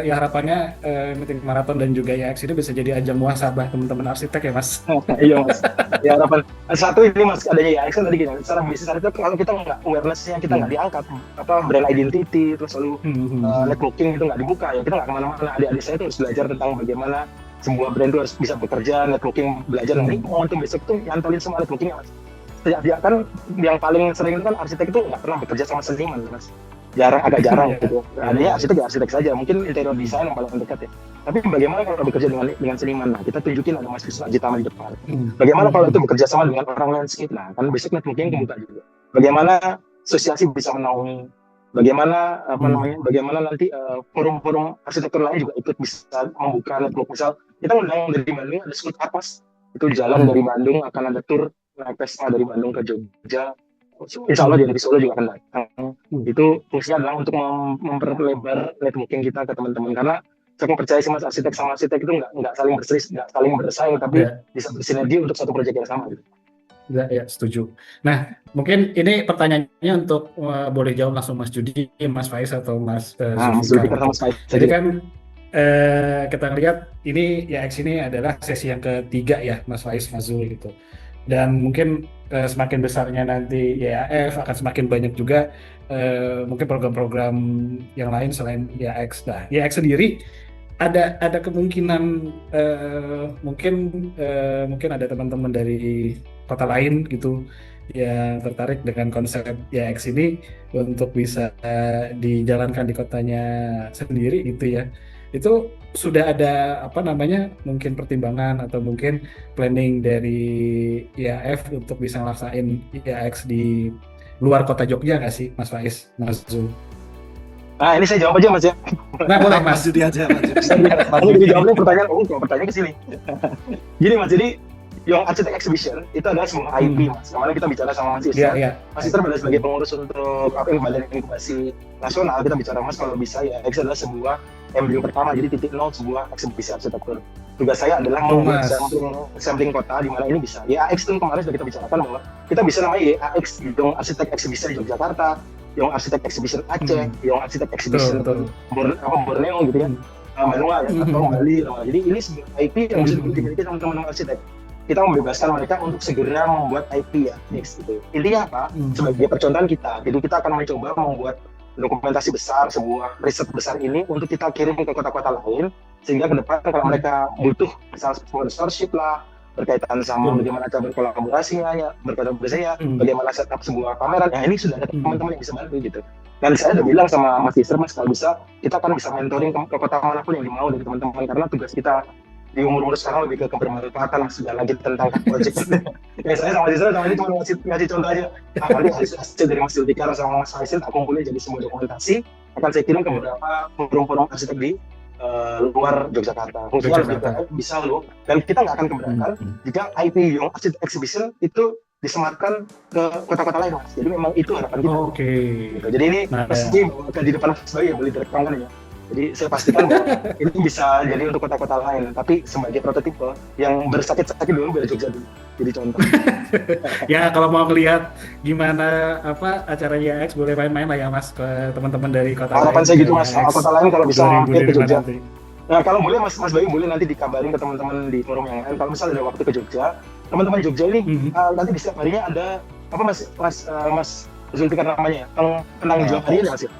harapannya meeting maraton dan juga IAX ini bisa jadi ajang muhasabah teman-teman arsitek ya Mas. Iya Mas. Ya harapan satu ini Mas, adanya IAX kan tadi gini, secara bisnis arsitek kalau kita nggak awareness-nya kita nggak diangkat, brand identity terus lalu networking itu nggak dibuka ya, kita nggak kemana-mana. Adik-adik saya itu harus belajar tentang bagaimana sebuah brand itu harus bisa bekerja, networking, belajar. Nanti momentum besok tuh nyantolin semua networking Mas. Dia kan yang paling sering itu kan arsitek itu nggak pernah bekerja sama seniman Mas. Agak jarang gitu. Adanya arsitek saja, mungkin interior design yang paling dekat ya. Tapi bagaimana kalau bekerja dengan seniman? Nah, kita tunjukin ada Mas Wisnu Ajitama di depan. Bagaimana kalau itu bekerja sama dengan orang landscape? Nah, kan besok networking kebuka juga. Bagaimana asosiasi bisa menaungi? Bagaimana bagaimana nanti forum-forum arsitektur lain juga ikut bisa membuka network. Misal kita undang dari Bandung ada Scoot Atlas, itu jalan dari Bandung akan ada tour naik Vespa dari Bandung ke Jogja. insya Allah dari Solo juga akan datang. Itu fungsinya adalah untuk memperlebar networking kita ke teman-teman, karena saya percaya sih Mas, arsitek sama arsitek itu nggak saling bersaing, tapi bisa bersinergi untuk satu proyek yang sama gitu. Ya, setuju. Nah, mungkin ini pertanyaannya untuk boleh jawab langsung Mas Judi, Mas Faiz atau Mas Zulfikar sama Zulfikar. Mas Faiz. Jadi kan kita lihat ini YX ini adalah sesi yang ketiga ya, Mas Faiz, Mas Zul gitu. Dan mungkin semakin besarnya nanti YAF akan semakin banyak juga mungkin program-program yang lain selain YX. Nah, YX sendiri ada kemungkinan mungkin ada teman-teman dari kota lain gitu yang tertarik dengan konsep YX ini untuk bisa dijalankan di kotanya sendiri gitu ya. Itu sudah ada mungkin pertimbangan atau mungkin planning dari YAF untuk bisa ngelaksanain YX di luar kota Jogja nggak sih, Mas Faiz, Mas Zul? Nah, ini saya jawab aja Mas ya. Nah, boleh Mas. Mas Judi aja, Mas Judi. Jadi jawabnya pertanyaan ke sini. Gini Mas, jadi Young Architect Exhibition itu adalah sebuah IP Mas. Kemarin kita bicara sama Mas Isra. Mas Isra sebagai pengurus untuk Badan Inkubasi Nasional, kita bicara Mas kalau bisa ya X adalah sebuah embrio pertama, jadi titik nol sebuah eksibisi arsitektur. Tugas saya adalah membuat sampling kota di mana ini bisa. YAX itu kemarin sudah kita bicarakan bahwa kita bisa namanya YAX, Young Architect Exhibition di Yogyakarta, Young Architect Exhibition Aceh, Young Architect Exhibition Borneo gitu kan, Manua ya, atau Bali. Jadi ini sebuah IP yang bisa dimiliki teman-teman arsitek. Kita membebaskan mereka untuk segera membuat IP ya, next gitu. Intinya apa? Sebagai percontohan kita, jadi kita akan mencoba membuat dokumentasi besar, sebuah riset besar ini untuk kita kirim ke kota-kota lain, sehingga ke depan kalau mereka butuh misalnya sponsorship lah, berkaitan sama bagaimana cara berkolaborasinya, bagaimana setup sebuah pameran, ya ini sudah ada teman-teman yang bisa bantu gitu. Dan saya udah bilang sama Mas Isra, Mas kalau bisa kita akan bisa mentoring ke kota manapun yang dimau dari teman-teman, karena tugas kita di umur sekarang lebih ke kebermanfaatan, sudah lagi tentang project. Ya saya sama Isra sama ini cuma ngasih contoh aja. Kali hasil dari Mas Zulfikar sama Mas Faisal aku kumpulin jadi semua dokumentasi, akan saya kirim ke beberapa forum-forum arsitek di luar Yogyakarta. Fungsinya bisa loh. Dan kita nggak akan keberatan jika IP Young Architect Exhibition itu disematkan ke kota-kota lain Mas. Jadi memang itu harapan kita. Gitu. Jadi ini pasti di depan Mas Bayu ya boleh direkam kan ya. Jadi saya pastikan bahwa ini bisa jadi untuk kota-kota lain, tapi sebagai prototipe yang bersakit-sakit dulu biar Jogja dulu. Jadi contoh. Ya kalau mau ngelihat gimana acara YX boleh main-main lah ya Mas ke teman-teman dari kota lain. Harapan saya gitu Mas, kota lain kalau bisa mampir ke Jogja. Nah kalau boleh Mas Bayu boleh nanti dikabarin ke teman-teman di forum yang lain. Kalau misalnya ada waktu ke Jogja, teman-teman Jogja ini nanti di setiap harinya ada Mas Zulfikar namanya, tentang jual hari ya Mas ya.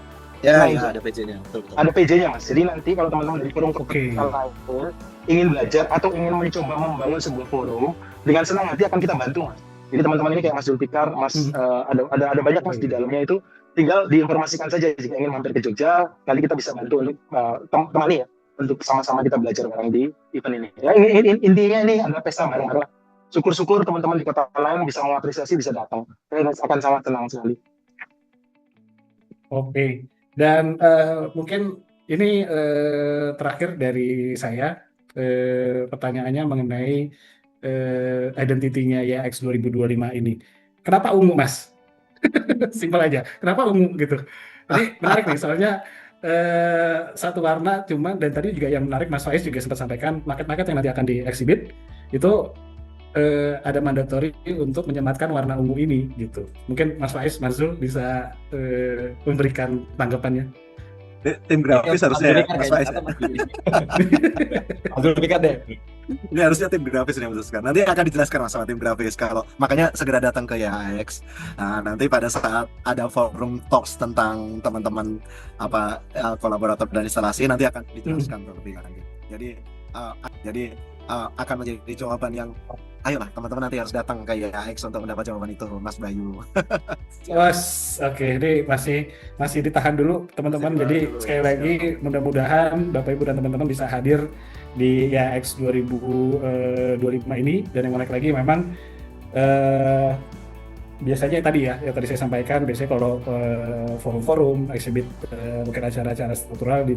Ya, ada PJ-nya. Betul. Ada PJ-nya Mas. Jadi nanti kalau teman-teman dari forum lain ingin belajar atau ingin mencoba membangun sebuah forum, dengan senang hati akan kita bantu Mas. Jadi teman-teman ini kayak Mas Zulfikar, Mas ada banyak Mas di dalamnya itu. Tinggal diinformasikan saja jika ingin mampir ke Jogja, kali kita bisa bantu untuk temani ya, untuk sama-sama kita belajar bareng di event ini. Ya intinya ini adalah pesta bareng-bareng. Syukur-syukur teman-teman di kota lain bisa mengapresiasi, bisa datang. Saya akan sangat tenang sekali. Oke. Dan mungkin ini terakhir dari saya, pertanyaannya mengenai identitinya YX 2025 ini. Kenapa ungu Mas? Simpel aja. Kenapa ungu gitu? Ini menarik nih, soalnya satu warna cuman, dan tadi juga yang menarik Mas Faiz juga sempat sampaikan, market-market yang nanti akan diexhibit itu ada mandatory untuk menyematkan warna ungu ini gitu. Mungkin Mas Faiz, Mas Zul bisa memberikan tanggapannya. Tim grafis harusnya ya, Mas Faiz. Mas Zulfikar deh. Ini harusnya tim grafis yang memutuskan. Nanti akan dijelaskan Mas sama tim grafis kalau makanya segera datang ke YAX. Nah, nanti pada saat ada forum talks tentang teman-teman kolaborator dan instalasi nanti akan dijelaskan terlebih lanjut. Jadi akan menjadi jawaban yang ayolah teman-teman nanti harus datang ke YAX untuk mendapat jawaban itu Mas Bayu. Oke, ini masih ditahan dulu teman-teman. Jadi sekali lagi mudah-mudahan Bapak Ibu dan teman-teman bisa hadir di YAX 2025 ini. Dan yang menarik lagi memang biasanya tadi yang tadi saya sampaikan, biasanya kalau forum-forum, exhibit, mungkin acara-acara struktural di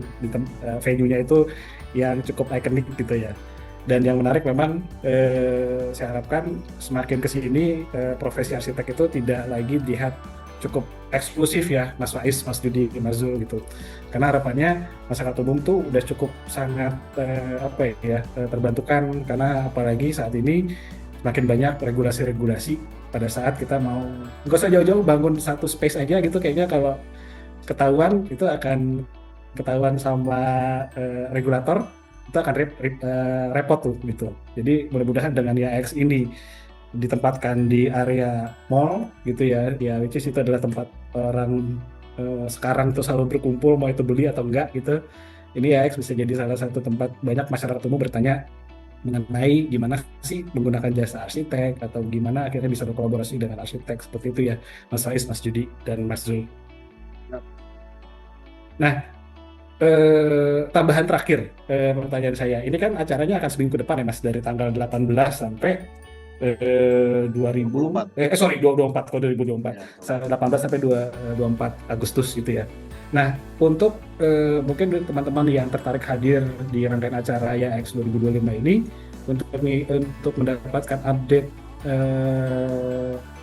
venue-nya itu yang cukup ikonik gitu ya. Dan yang menarik memang saya harapkan semakin ke sini profesi arsitek itu tidak lagi dilihat cukup eksklusif ya Mas Faiz, Mas Judi, Mas Zul gitu. Karena harapannya masyarakat umum tuh udah cukup sangat terbantukan, karena apalagi saat ini makin banyak regulasi-regulasi pada saat kita mau nggak usah jauh-jauh bangun satu space aja gitu, kayaknya kalau ketahuan itu akan ketahuan sama regulator, itu akan repot tuh gitu. Jadi mudah-mudahan dengan IAX ini ditempatkan di area mall gitu ya, which is itu adalah tempat orang sekarang tuh selalu berkumpul, mau itu beli atau enggak gitu. Ini IAX bisa jadi salah satu tempat banyak masyarakat umum bertanya mengenai gimana sih menggunakan jasa arsitek, atau gimana akhirnya bisa berkolaborasi dengan arsitek, seperti itu ya Mas Faiz, Mas Judi, dan Mas Zul. Nah, tambahan terakhir pertanyaan saya, ini kan acaranya akan seminggu ke depan ya Mas, dari tanggal 18 sampai 24 kalau 2024 Ya, 18 sampai 24 Agustus gitu ya. Nah, untuk mungkin teman-teman yang tertarik hadir di rangkaian acara IAX 2025 ini, untuk mendapatkan update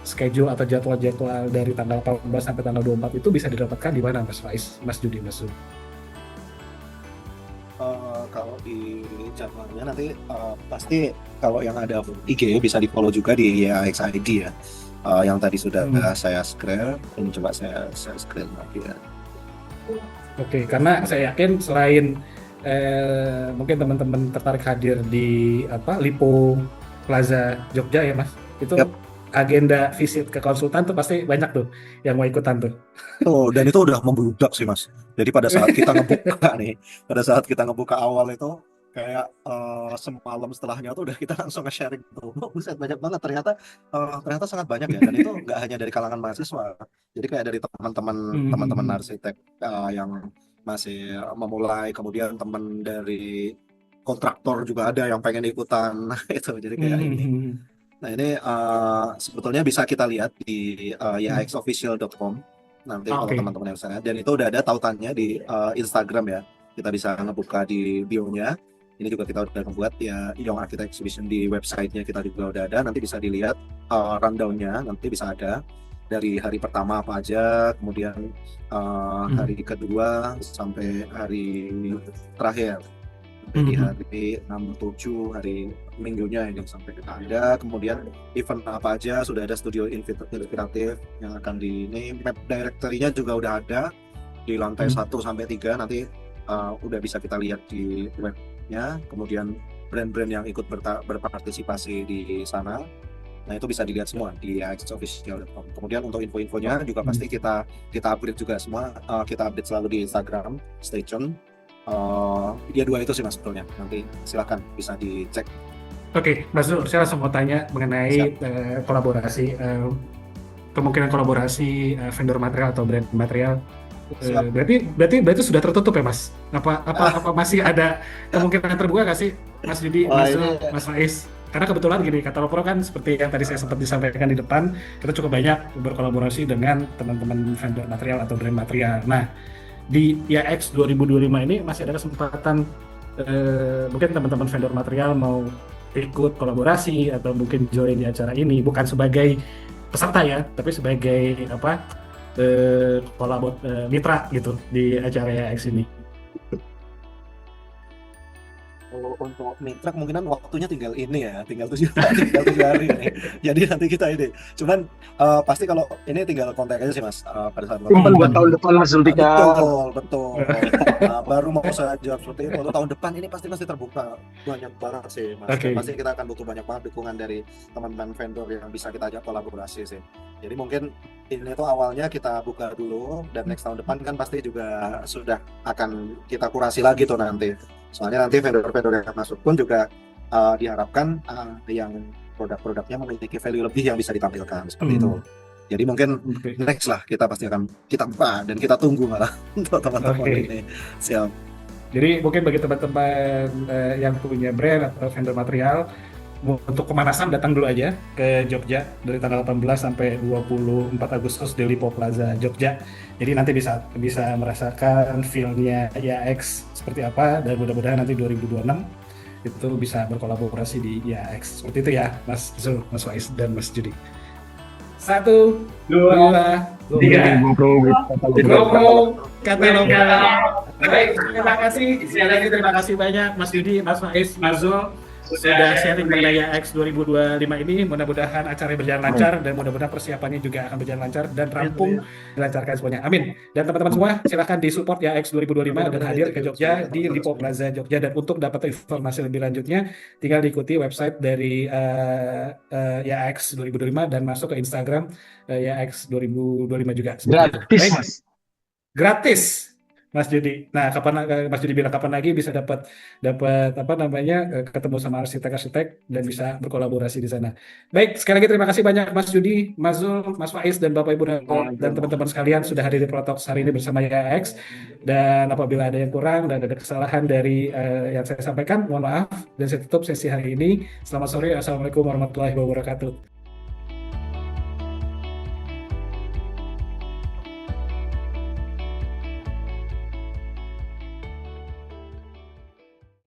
schedule atau jadwal-jadwal dari tanggal 18 sampai tanggal 24 itu bisa didapatkan di mana Mas Faiz, Mas Judi, Mas Zul? Kalau di jadwalnya nanti pasti kalau yang ada IG bisa di follow juga di IAX ID ya. Yang tadi sudah saya screen, ini coba saya screen lagi ya. Oke, karena saya yakin selain mungkin teman-teman tertarik hadir di Lipo Plaza Jogja ya Mas, itu Yap. agenda visit ke konsultan tuh pasti banyak tuh yang mau ikutan tuh. Dan itu udah membludak sih Mas. Jadi pada saat kita ngebuka awal itu kayak semalam setelahnya tuh udah kita langsung nge-sharing tuh. Buset, banyak banget ternyata sangat banyak ya, dan itu nggak hanya dari kalangan mahasiswa. Jadi kayak dari teman-teman arsitek yang masih memulai, kemudian teman dari kontraktor juga ada yang pengen ikutan. Nah, itu jadi kayak ini. Nah, ini sebetulnya bisa kita lihat di iaxofficial.com nanti kalau teman-teman yang sana, dan itu udah ada tautannya di Instagram ya. Kita bisa ngebuka di bio-nya. Ini juga kita udah membuat ya, Young Architect Exhibition di website-nya kita juga udah ada. Nanti bisa dilihat rundown-nya, nanti bisa ada dari hari pertama apa aja, kemudian hari kedua sampai hari terakhir. Di hari 6-7 hari minggunya yang sampai kita ada, kemudian event apa aja sudah ada, studio inspiratif yang akan ini, map directory-nya juga udah ada di lantai 1 sampai 3, nanti udah bisa kita lihat di webnya, kemudian brand-brand yang ikut berpartisipasi di sana. Nah, itu bisa dilihat semua di iaxofficial.com. Kemudian untuk info-infonya juga pasti kita update juga semua, kita update selalu di Instagram, stay tune. Ya, 2 itu sih Mas sebetulnya, nanti silakan bisa dicek. Oke, Mas Zul, saya langsung mau tanya mengenai kolaborasi, kemungkinan kolaborasi vendor material atau brand material. Berarti sudah tertutup ya Mas? Apa masih ada kemungkinan terbuka nggak sih Mas Judi, Mas Zul, Mas Faiz? Karena kebetulan gini, Kata Lopro kan seperti yang tadi saya sempat disampaikan di depan, kita cukup banyak berkolaborasi dengan teman-teman vendor material atau brand material. Nah, di IAX 2025 ini masih ada kesempatan mungkin teman-teman vendor material mau ikut kolaborasi atau mungkin join di acara ini, bukan sebagai peserta ya, tapi sebagai mitra gitu di acara IAX ini. Untuk mitra kemungkinan waktunya tinggal 7 hari ini. Jadi nanti kita ini. Cuman pasti kalau ini tinggal kontak aja sih Mas, pada saat Simpan buat tahun depan Mas Zultika. Betul. Baru mau saya jawab seperti itu. Untuk tahun depan ini pasti terbuka banyak banget sih Mas. Pasti kita akan butuh banyak banget dukungan dari teman-teman vendor yang bisa kita ajak kolaborasi sih. Jadi mungkin ini tuh awalnya kita buka dulu, dan next tahun depan kan pasti juga sudah akan kita kurasi lagi tuh nanti. Soalnya nanti vendor-vendor yang masuk pun juga diharapkan yang produk-produknya memiliki value lebih yang bisa ditampilkan seperti itu. Jadi mungkin next lah kita pasti akan kita buka dan kita tunggu malah untuk teman-teman ini. Siap. Jadi mungkin bagi teman-teman yang punya brand atau vendor material, untuk pemanasan datang dulu aja ke Jogja dari tanggal 18 sampai 24 Agustus di Lipo Plaza Jogja. Jadi nanti bisa merasakan feel-nya IAX seperti apa, dan mudah-mudahan nanti 2026 itu bisa berkolaborasi di IAX. Seperti itu ya, Mas Zul, Mas Faiz, dan Mas Judi. 1, 2, 3. GoPro kata lokal. Baik, terima kasih. Sekali lagi terima kasih banyak Mas Yudi, Mas Faiz, Mas Zul sudah sharing mengenai IAX 2025 ini. Mudah-mudahan acaranya berjalan lancar dan mudah-mudahan persiapannya juga akan berjalan lancar dan rampung dilancarkan semuanya. Amin. Dan teman-teman semua silahkan disupport IAX 2025 dan hadir ke Jogja di Lipo Plaza Jogja. Dan untuk dapat informasi lebih lanjutnya tinggal diikuti website dari IAX 2025 dan masuk ke Instagram IAX 2025 juga. Gratis, Baik. Mas. Gratis, Mas Judi. Nah, kapan Mas Judi bilang kapan lagi bisa dapat apa namanya ketemu sama arsitek-arsitek dan bisa berkolaborasi di sana. Baik, sekali lagi terima kasih banyak Mas Judi, Mas Zul, Mas Faiz dan Bapak Ibu dan teman-teman sekalian sudah hadir di Protalks hari ini bersama IAX. Dan apabila ada yang kurang dan ada kesalahan dari yang saya sampaikan, mohon maaf dan saya tutup sesi hari ini. Selamat sore, assalamualaikum warahmatullahi wabarakatuh.